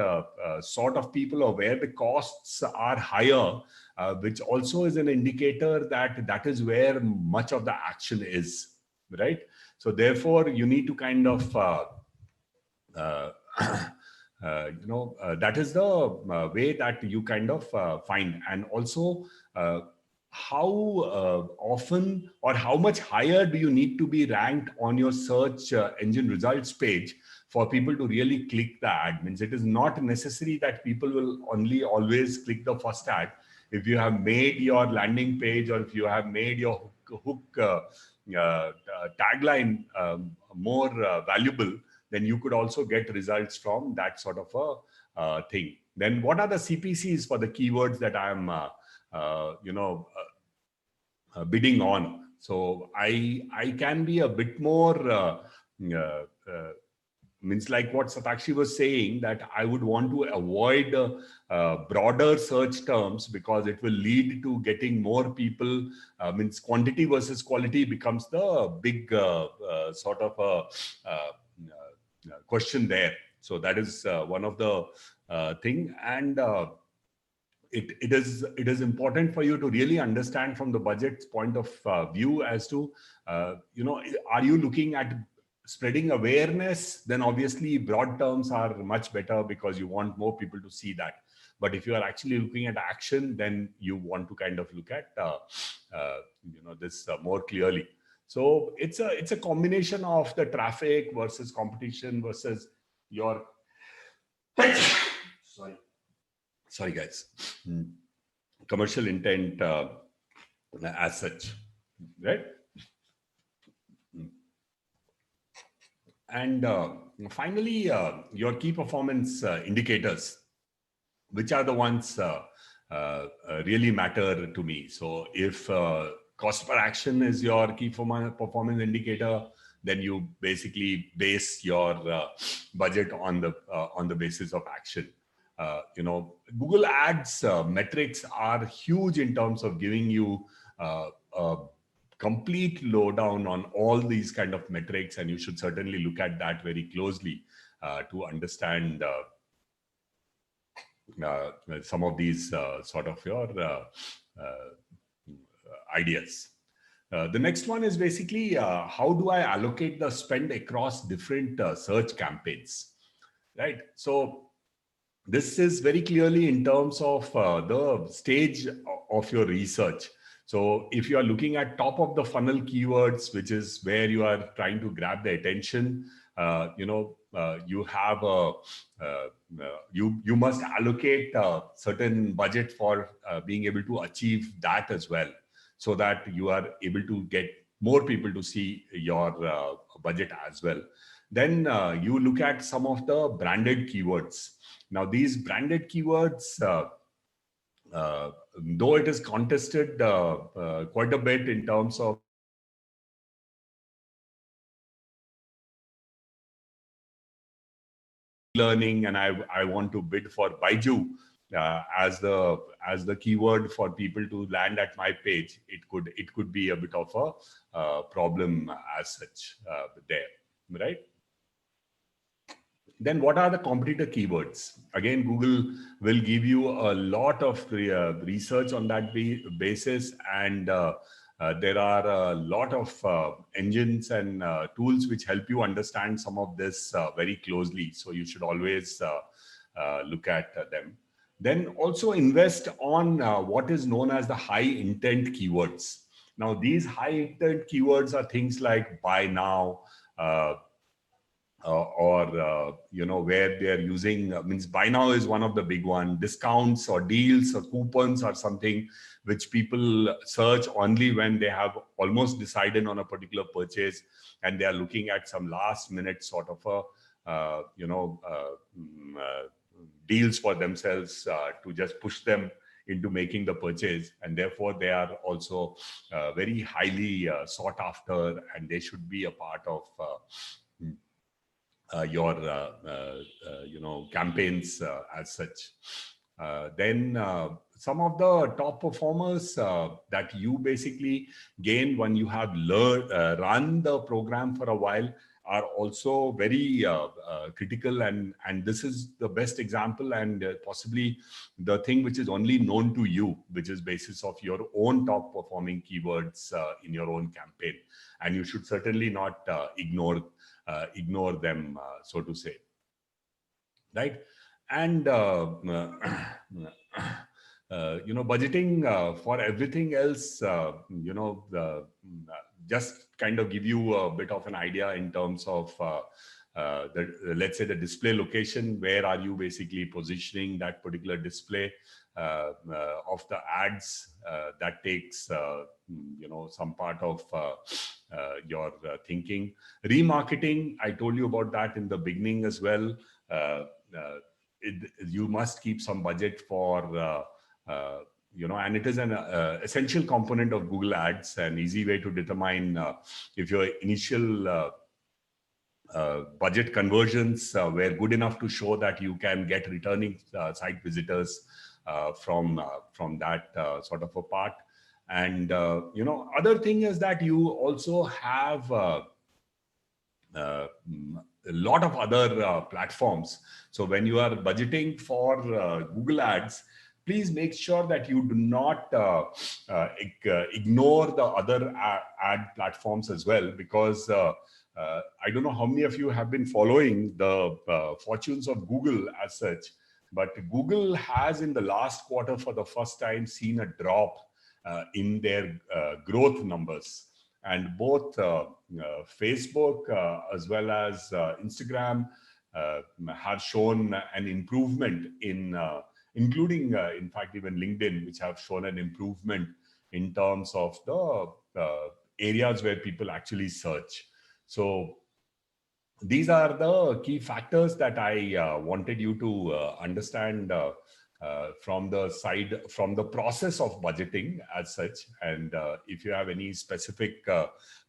sort of people, or where the costs are higher, which also is an indicator that that is where much of the action is, right? So therefore, you need to kind of that is the way that you kind of find. And also how often or how much higher do you need to be ranked on your search engine results page for people to really click the ad. Means it is not necessary that people will only always click the first ad. If you have made your landing page, or if you have made your hook tagline more valuable, then you could also get results from that sort of a thing. Then what are the CPCs for the keywords that I am bidding on? So I can be a bit more means like what Shatakshi was saying, that I would want to avoid broader search terms, because it will lead to getting more people. Means quantity versus quality becomes the big sort of question there. So that is one of the thing. And it is important for you to really understand from the budget's point of view as to, are you looking at spreading awareness? Then obviously broad terms are much better, because you want more people to see that. But if you are actually looking at action, then you want to kind of look at this more clearly. So it's a combination of the traffic versus competition versus your sorry guys, commercial intent as such, right? And finally, your key performance indicators, which are the ones really matter to me. So if cost per action is your key performance indicator, then you basically base your budget on the basis of action. Google Ads metrics are huge in terms of giving you a complete lowdown on all these kind of metrics, and you should certainly look at that very closely to understand some of these sort of your ideas. The next one is basically how do I allocate the spend across different search campaigns, right? So this is very clearly in terms of the stage of your research. So if you are looking at top of the funnel keywords, which is where you are trying to grab the attention, you have you must allocate a certain budget for being able to achieve that as well, so that you are able to get more people to see your budget as well. Then you look at some of the branded keywords. Now, these branded keywords, though it is contested quite a bit in terms of learning, and I want to bid for Baiju as the keyword for people to land at my page, it could be a bit of a problem as such there, right? Then what are the competitor keywords? Again, Google will give you a lot of research on that basis, and there are a lot of engines and tools which help you understand some of this very closely. So you should always look at them. Then also invest on what is known as the high intent keywords. Now, these high intent keywords are things like buy now, where they are using, means buy now is one of the big one, discounts or deals or coupons or something which people search only when they have almost decided on a particular purchase and they are looking at some last minute sort of a deals for themselves to just push them into making the purchase, and therefore they are also very highly sought after, and they should be a part of your campaigns as such. Then some of the top performers that you basically gain when you have run the program for a while are also very critical, and this is the best example and possibly the thing which is only known to you, which is basis of your own top performing keywords in your own campaign, and you should certainly not ignore them, so to say, right? And budgeting for everything else, just kind of give you a bit of an idea in terms of let's say the display location. Where are you basically positioning that particular display of the ads? That takes some part of your thinking. Remarketing, I told you about that in the beginning as well. You must keep some budget for and it is an essential component of Google Ads. An easy way to determine if your initial budget conversions were good enough to show that you can get returning site visitors from that sort of a part. And other thing is that you also have a lot of other platforms. So when you are budgeting for Google Ads, please make sure that you do not ignore the other ad platforms as well, because I don't know how many of you have been following the fortunes of Google as such, but Google has in the last quarter for the first time seen a drop in their growth numbers. And both Facebook as well as Instagram have shown an improvement in, including in fact even LinkedIn, which have shown an improvement in terms of the areas where people actually search. So these are the key factors that I wanted you to understand from the process of budgeting as such. And if you have any specific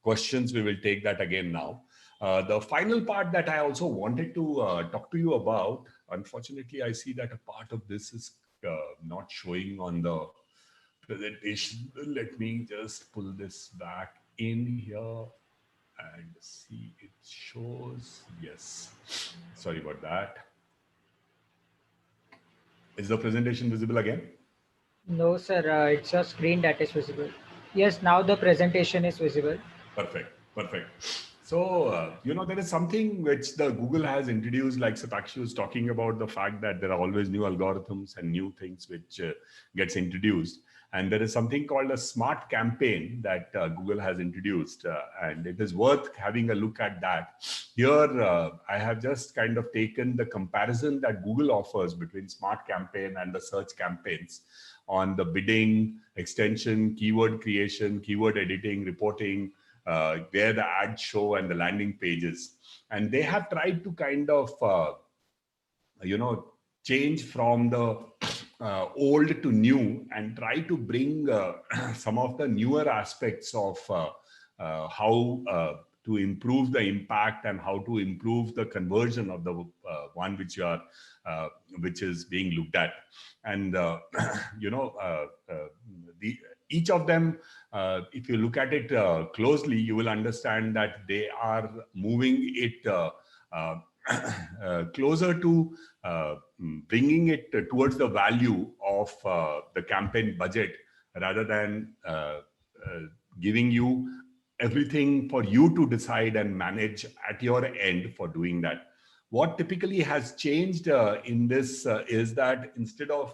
questions, we will take that again now. The final part that I also wanted to talk to you about, unfortunately, I see that a part of this is not showing on the presentation. Let me just pull this back in here and see it shows. Yes, sorry about that. Is the presentation visible again? No, sir. It's your screen that is visible. Yes, now the presentation is visible. Perfect, perfect. So, there is something which the Google has introduced, like Shatakshi was talking about the fact that there are always new algorithms and new things which gets introduced. And there is something called a smart campaign that Google has introduced, and it is worth having a look at that. Here, I have just kind of taken the comparison that Google offers between smart campaign and the search campaigns on the bidding, extension, keyword creation, keyword editing, reporting, where the ads show and the landing pages. And they have tried to kind of, change from the old to new and try to bring some of the newer aspects of how to improve the impact and how to improve the conversion of the one which you are which is being looked at. And each of them, if you look at it closely, you will understand that they are moving it closer to bringing it towards the value of the campaign budget, rather than giving you everything for you to decide and manage at your end for doing that. What typically has changed in this is that instead of,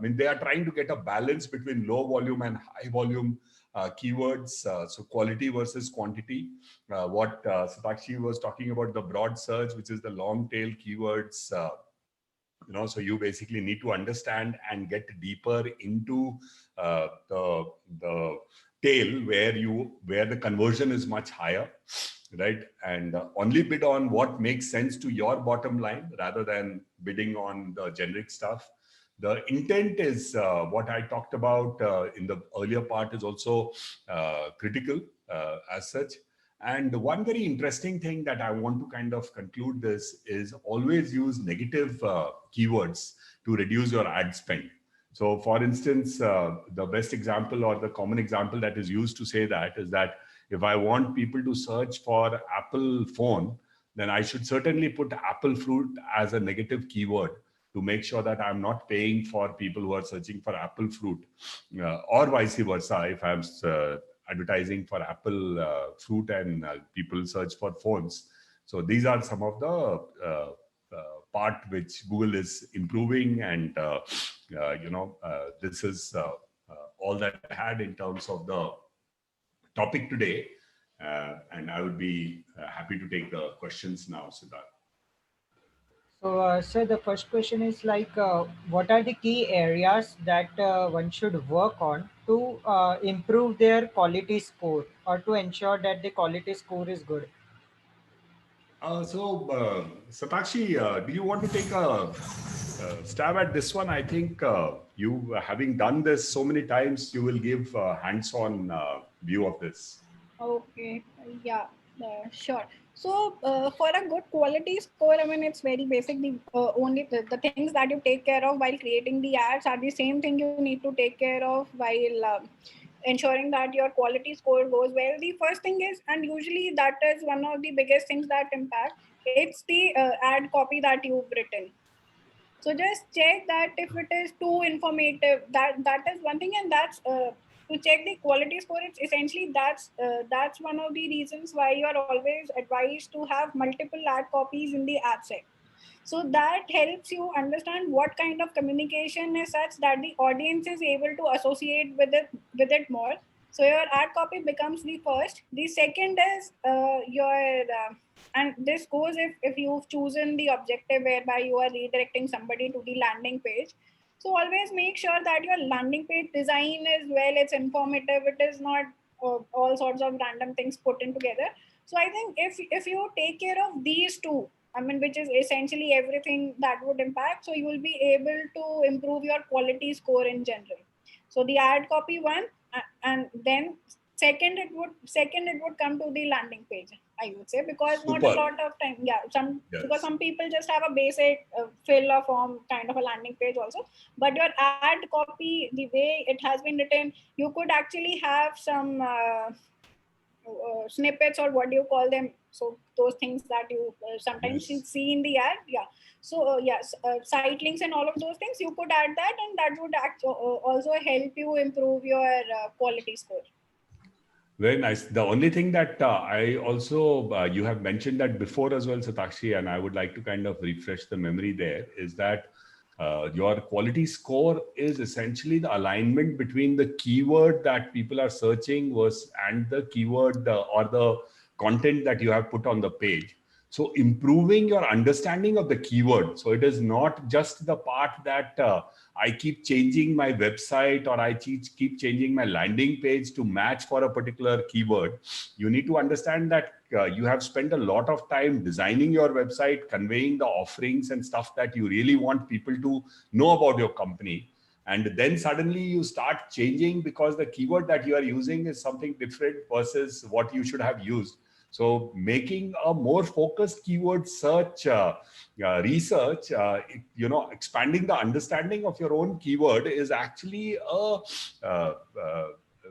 they are trying to get a balance between low volume and high volume keywords, so quality versus quantity. What Shatakshi was talking about, the broad search, which is the long tail keywords. So you basically need to understand and get deeper into the tail where the conversion is much higher, right? And only bid on what makes sense to your bottom line rather than bidding on the generic stuff. The intent is what I talked about in the earlier part is also critical as such. And one very interesting thing that I want to kind of conclude this is always use negative keywords to reduce your ad spend. So for instance, the best example or the common example that is used to say that is that if I want people to search for Apple phone, then I should certainly put Apple fruit as a negative keyword to make sure that I'm not paying for people who are searching for Apple fruit, or vice versa. If I'm advertising for Apple fruit and people search for phones. So these are some of the part which Google is improving, and this is all that I had in terms of the topic today, and I would be happy to take the questions now, Siddharth. So, sir, the first question is like, what are the key areas that one should work on to improve their quality score or to ensure that the quality score is good? Shatakshi, do you want to take a stab at this one? I think you, having done this so many times, you will give a hands-on view of this. Okay, yeah, sure. So for a good quality score, I mean, it's very basic. The only the things that you take care of while creating the ads are the same thing you need to take care of while ensuring that your quality score goes well. The first thing is, and usually that is one of the biggest things that impact, it's the ad copy that you've written. So just check that if it is too informative, that is one thing, and that's to check the quality score. It's essentially that's one of the reasons why you are always advised to have multiple ad copies in the ad set. So that helps you understand what kind of communication is such that the audience is able to associate with it more. So your ad copy becomes the first. The second is and this goes if you've chosen the objective whereby you are redirecting somebody to the landing page. So always make sure that your landing page design is well, it's informative, it is not all sorts of random things put in together. So I think if you take care of these two, I mean, which is essentially everything that would impact, so you will be able to improve your quality score in general. So the ad copy one, and then second it would come to the landing page, I would say, because not a Super. lot of time, because Yes. some people just have a basic fill a form kind of a landing page also. But your ad copy, the way it has been written, you could actually have some snippets, or what do you call them, so those things that you sometimes you Yes. see in the ad. So yes, site links and all of those things, you could add that, and that would also help you improve your quality score. Very nice. The only thing that I also, you have mentioned that before as well, Shatakshi, and I would like to kind of refresh the memory there, is that your quality score is essentially the alignment between the keyword that people are searching and the keyword or the content that you have put on the page. So improving your understanding of the keyword. So it is not just the part that I keep changing my website or I keep changing my landing page to match for a particular keyword. You need to understand that you have spent a lot of time designing your website, conveying the offerings and stuff that you really want people to know about your company. And then suddenly you start changing because the keyword that you are using is something different versus what you should have used. So making a more focused keyword search research, expanding the understanding of your own keyword is actually uh,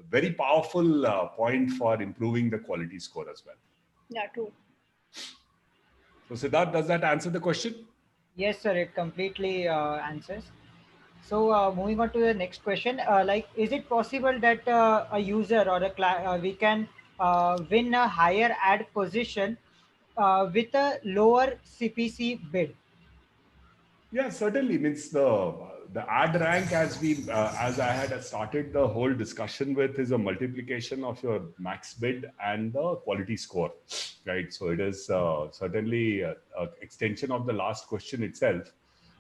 very powerful point for improving the quality score as well. Yeah, true. So Siddharth, does that answer the question? Yes, sir, it completely answers. So moving on to the next question, is it possible that a user or we can win a higher ad position with a lower CPC bid? Yeah, certainly. Means the ad rank, as I had started the whole discussion with, is a multiplication of your max bid and the quality score, right? So it is certainly an extension of the last question itself.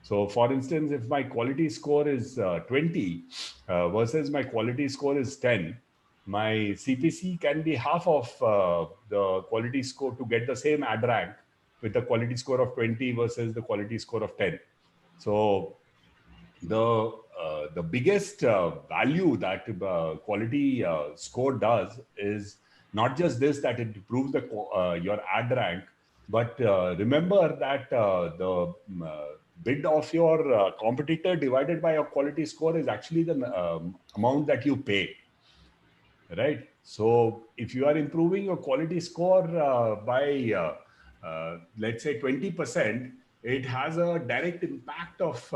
So, for instance, if my quality score is 20 versus my quality score is 10, my CPC can be half of the quality score to get the same ad rank with a quality score of 20 versus the quality score of 10. So the biggest value that quality score does is not just this, that it improves your ad rank, but remember that the bid of your competitor divided by your quality score is actually the amount that you pay, right? So if you are improving your quality score by let's say 20%, it has a direct impact of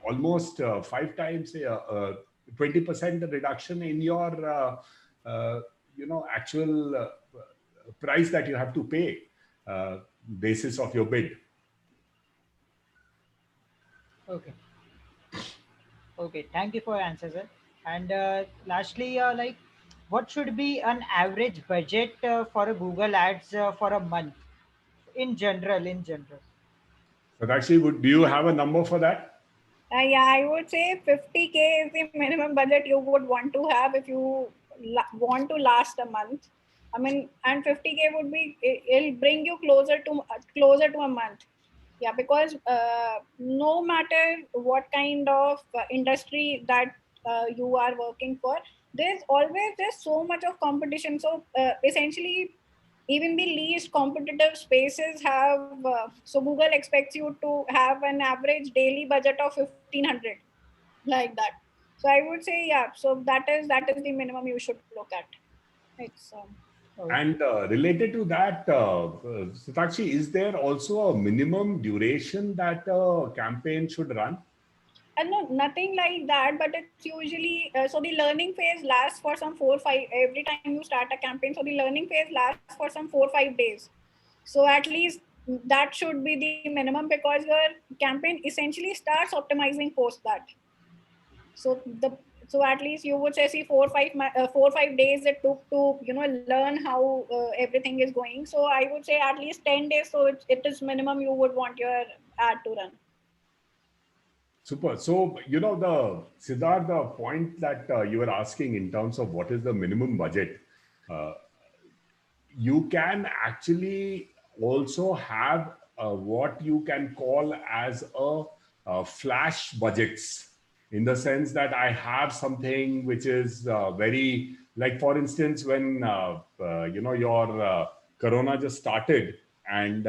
almost 5 times 20% reduction in your actual price that you have to pay basis of your bid. Okay. Okay, thank you for your answer, sir. And lastly, what should be an average budget for a Google Ads for a month in general? In general. But actually, do you have a number for that? Yeah, I would say 50K is the minimum budget you would want to have if you want to last a month. I mean, and 50K would be, it'll bring you closer to a month. Yeah, because no matter what kind of industry that you are working for, there's so much of competition. So essentially, even the least competitive spaces have so Google expects you to have an average daily budget of 1500, like that. So I would say, yeah, so that is the minimum you should look at. It's Oh, And related to that, Satakshi, is there also a minimum duration that a campaign should run? and no, nothing like that, but it's usually so the learning phase lasts for some 4 5 every time you start a campaign. So the learning phase lasts for some 4 5 days. So at least that should be the minimum, because your campaign essentially starts optimizing post that. So So at least you would say, see, 4 or 5 days it took to, learn how everything is going. So I would say at least 10 days. So it is minimum you would want your ad to run. Super. So, Siddharth, the point that you were asking in terms of what is the minimum budget, uh, you can actually also have what you can call as a flash budgets, in the sense that I have something which is very, like, for instance, when your corona just started, and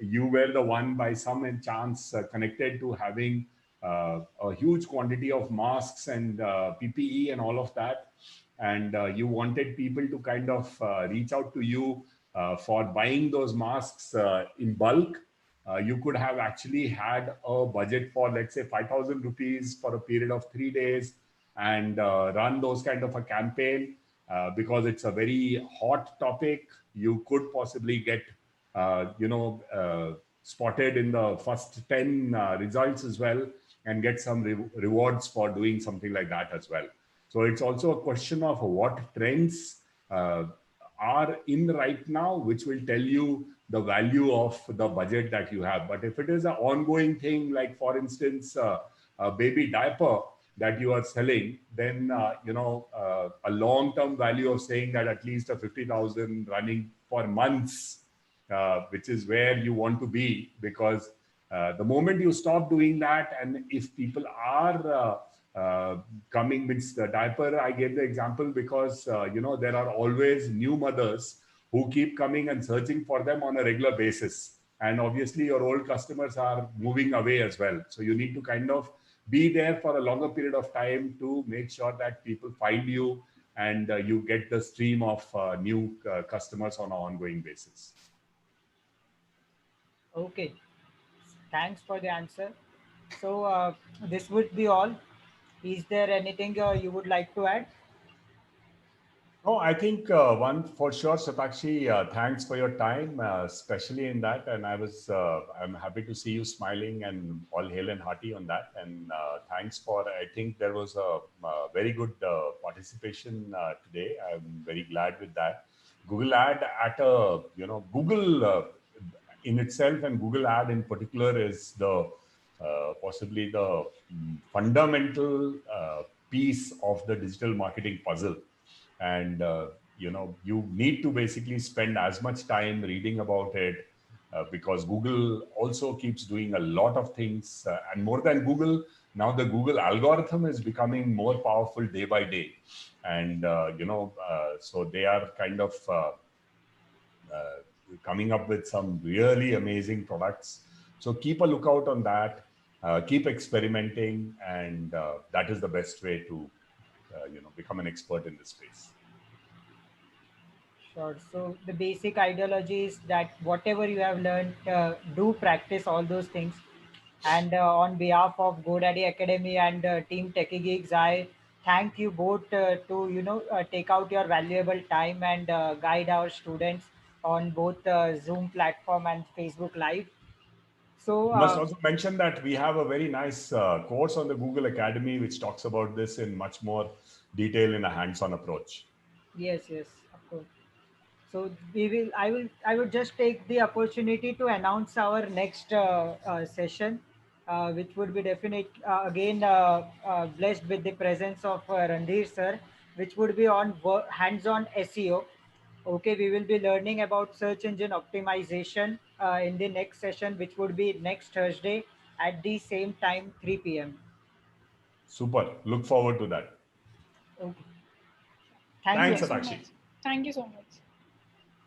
you were the one by some chance connected to having a huge quantity of masks and PPE and all of that, and you wanted people to kind of reach out to you for buying those masks in bulk. You could have actually had a budget for, let's say, 5,000 rupees for a period of 3 days, and run those kind of a campaign, because it's a very hot topic. You could possibly get spotted in the first 10 results as well, and get some rewards for doing something like that as well. So it's also a question of what trends are in right now, which will tell you the value of the budget that you have. But if it is an ongoing thing, like for instance, a baby diaper that you are selling, then a long-term value of saying that at least a 50,000 running for months, which is where you want to be, because the moment you stop doing that, and if people are coming, means the diaper, I gave the example because there are always new mothers who keep coming and searching for them on a regular basis, and obviously your old customers are moving away as well. So you need to kind of be there for a longer period of time to make sure that people find you, and you get the stream of new customers on an ongoing basis. Okay, thanks for the answer. So this would be all. Is there anything you would like to add? No, I think one for sure, Shatakshi, thanks for your time, especially in that. And I'm happy to see you smiling and all hale and hearty on that. And thanks for, I think there was a very good participation today. I'm very glad with that. Google Ad at Google in itself, and Google Ad in particular, is the possibly the fundamental piece of the digital marketing puzzle. And you need to basically spend as much time reading about it, because Google also keeps doing a lot of things, and more than Google, now the Google algorithm is becoming more powerful day by day. And so they are kind of coming up with some really amazing products. So keep a lookout on that, keep experimenting, and that is the best way to become an expert in this space. Sure. So the basic ideology is that whatever you have learned, do practice all those things. And on behalf of GoDaddy Academy and Team Techie Geeks, I thank you both to take out your valuable time and guide our students on both Zoom platform and Facebook Live. So You must also mention that we have a very nice course on the Google Academy, which talks about this in much more detail in a hands-on approach. yes, yes, of course. So we will. I would just take the opportunity to announce our next session, which would be definite again blessed with the presence of Randhir sir, which would be on hands-on SEO. Okay, we will be learning about search engine optimization in the next session, which would be next Thursday at the same time, 3 p.m. Super. Look forward to that. Okay, thank Thank you. Thanks, you so Satakshi. much. Thank you so much.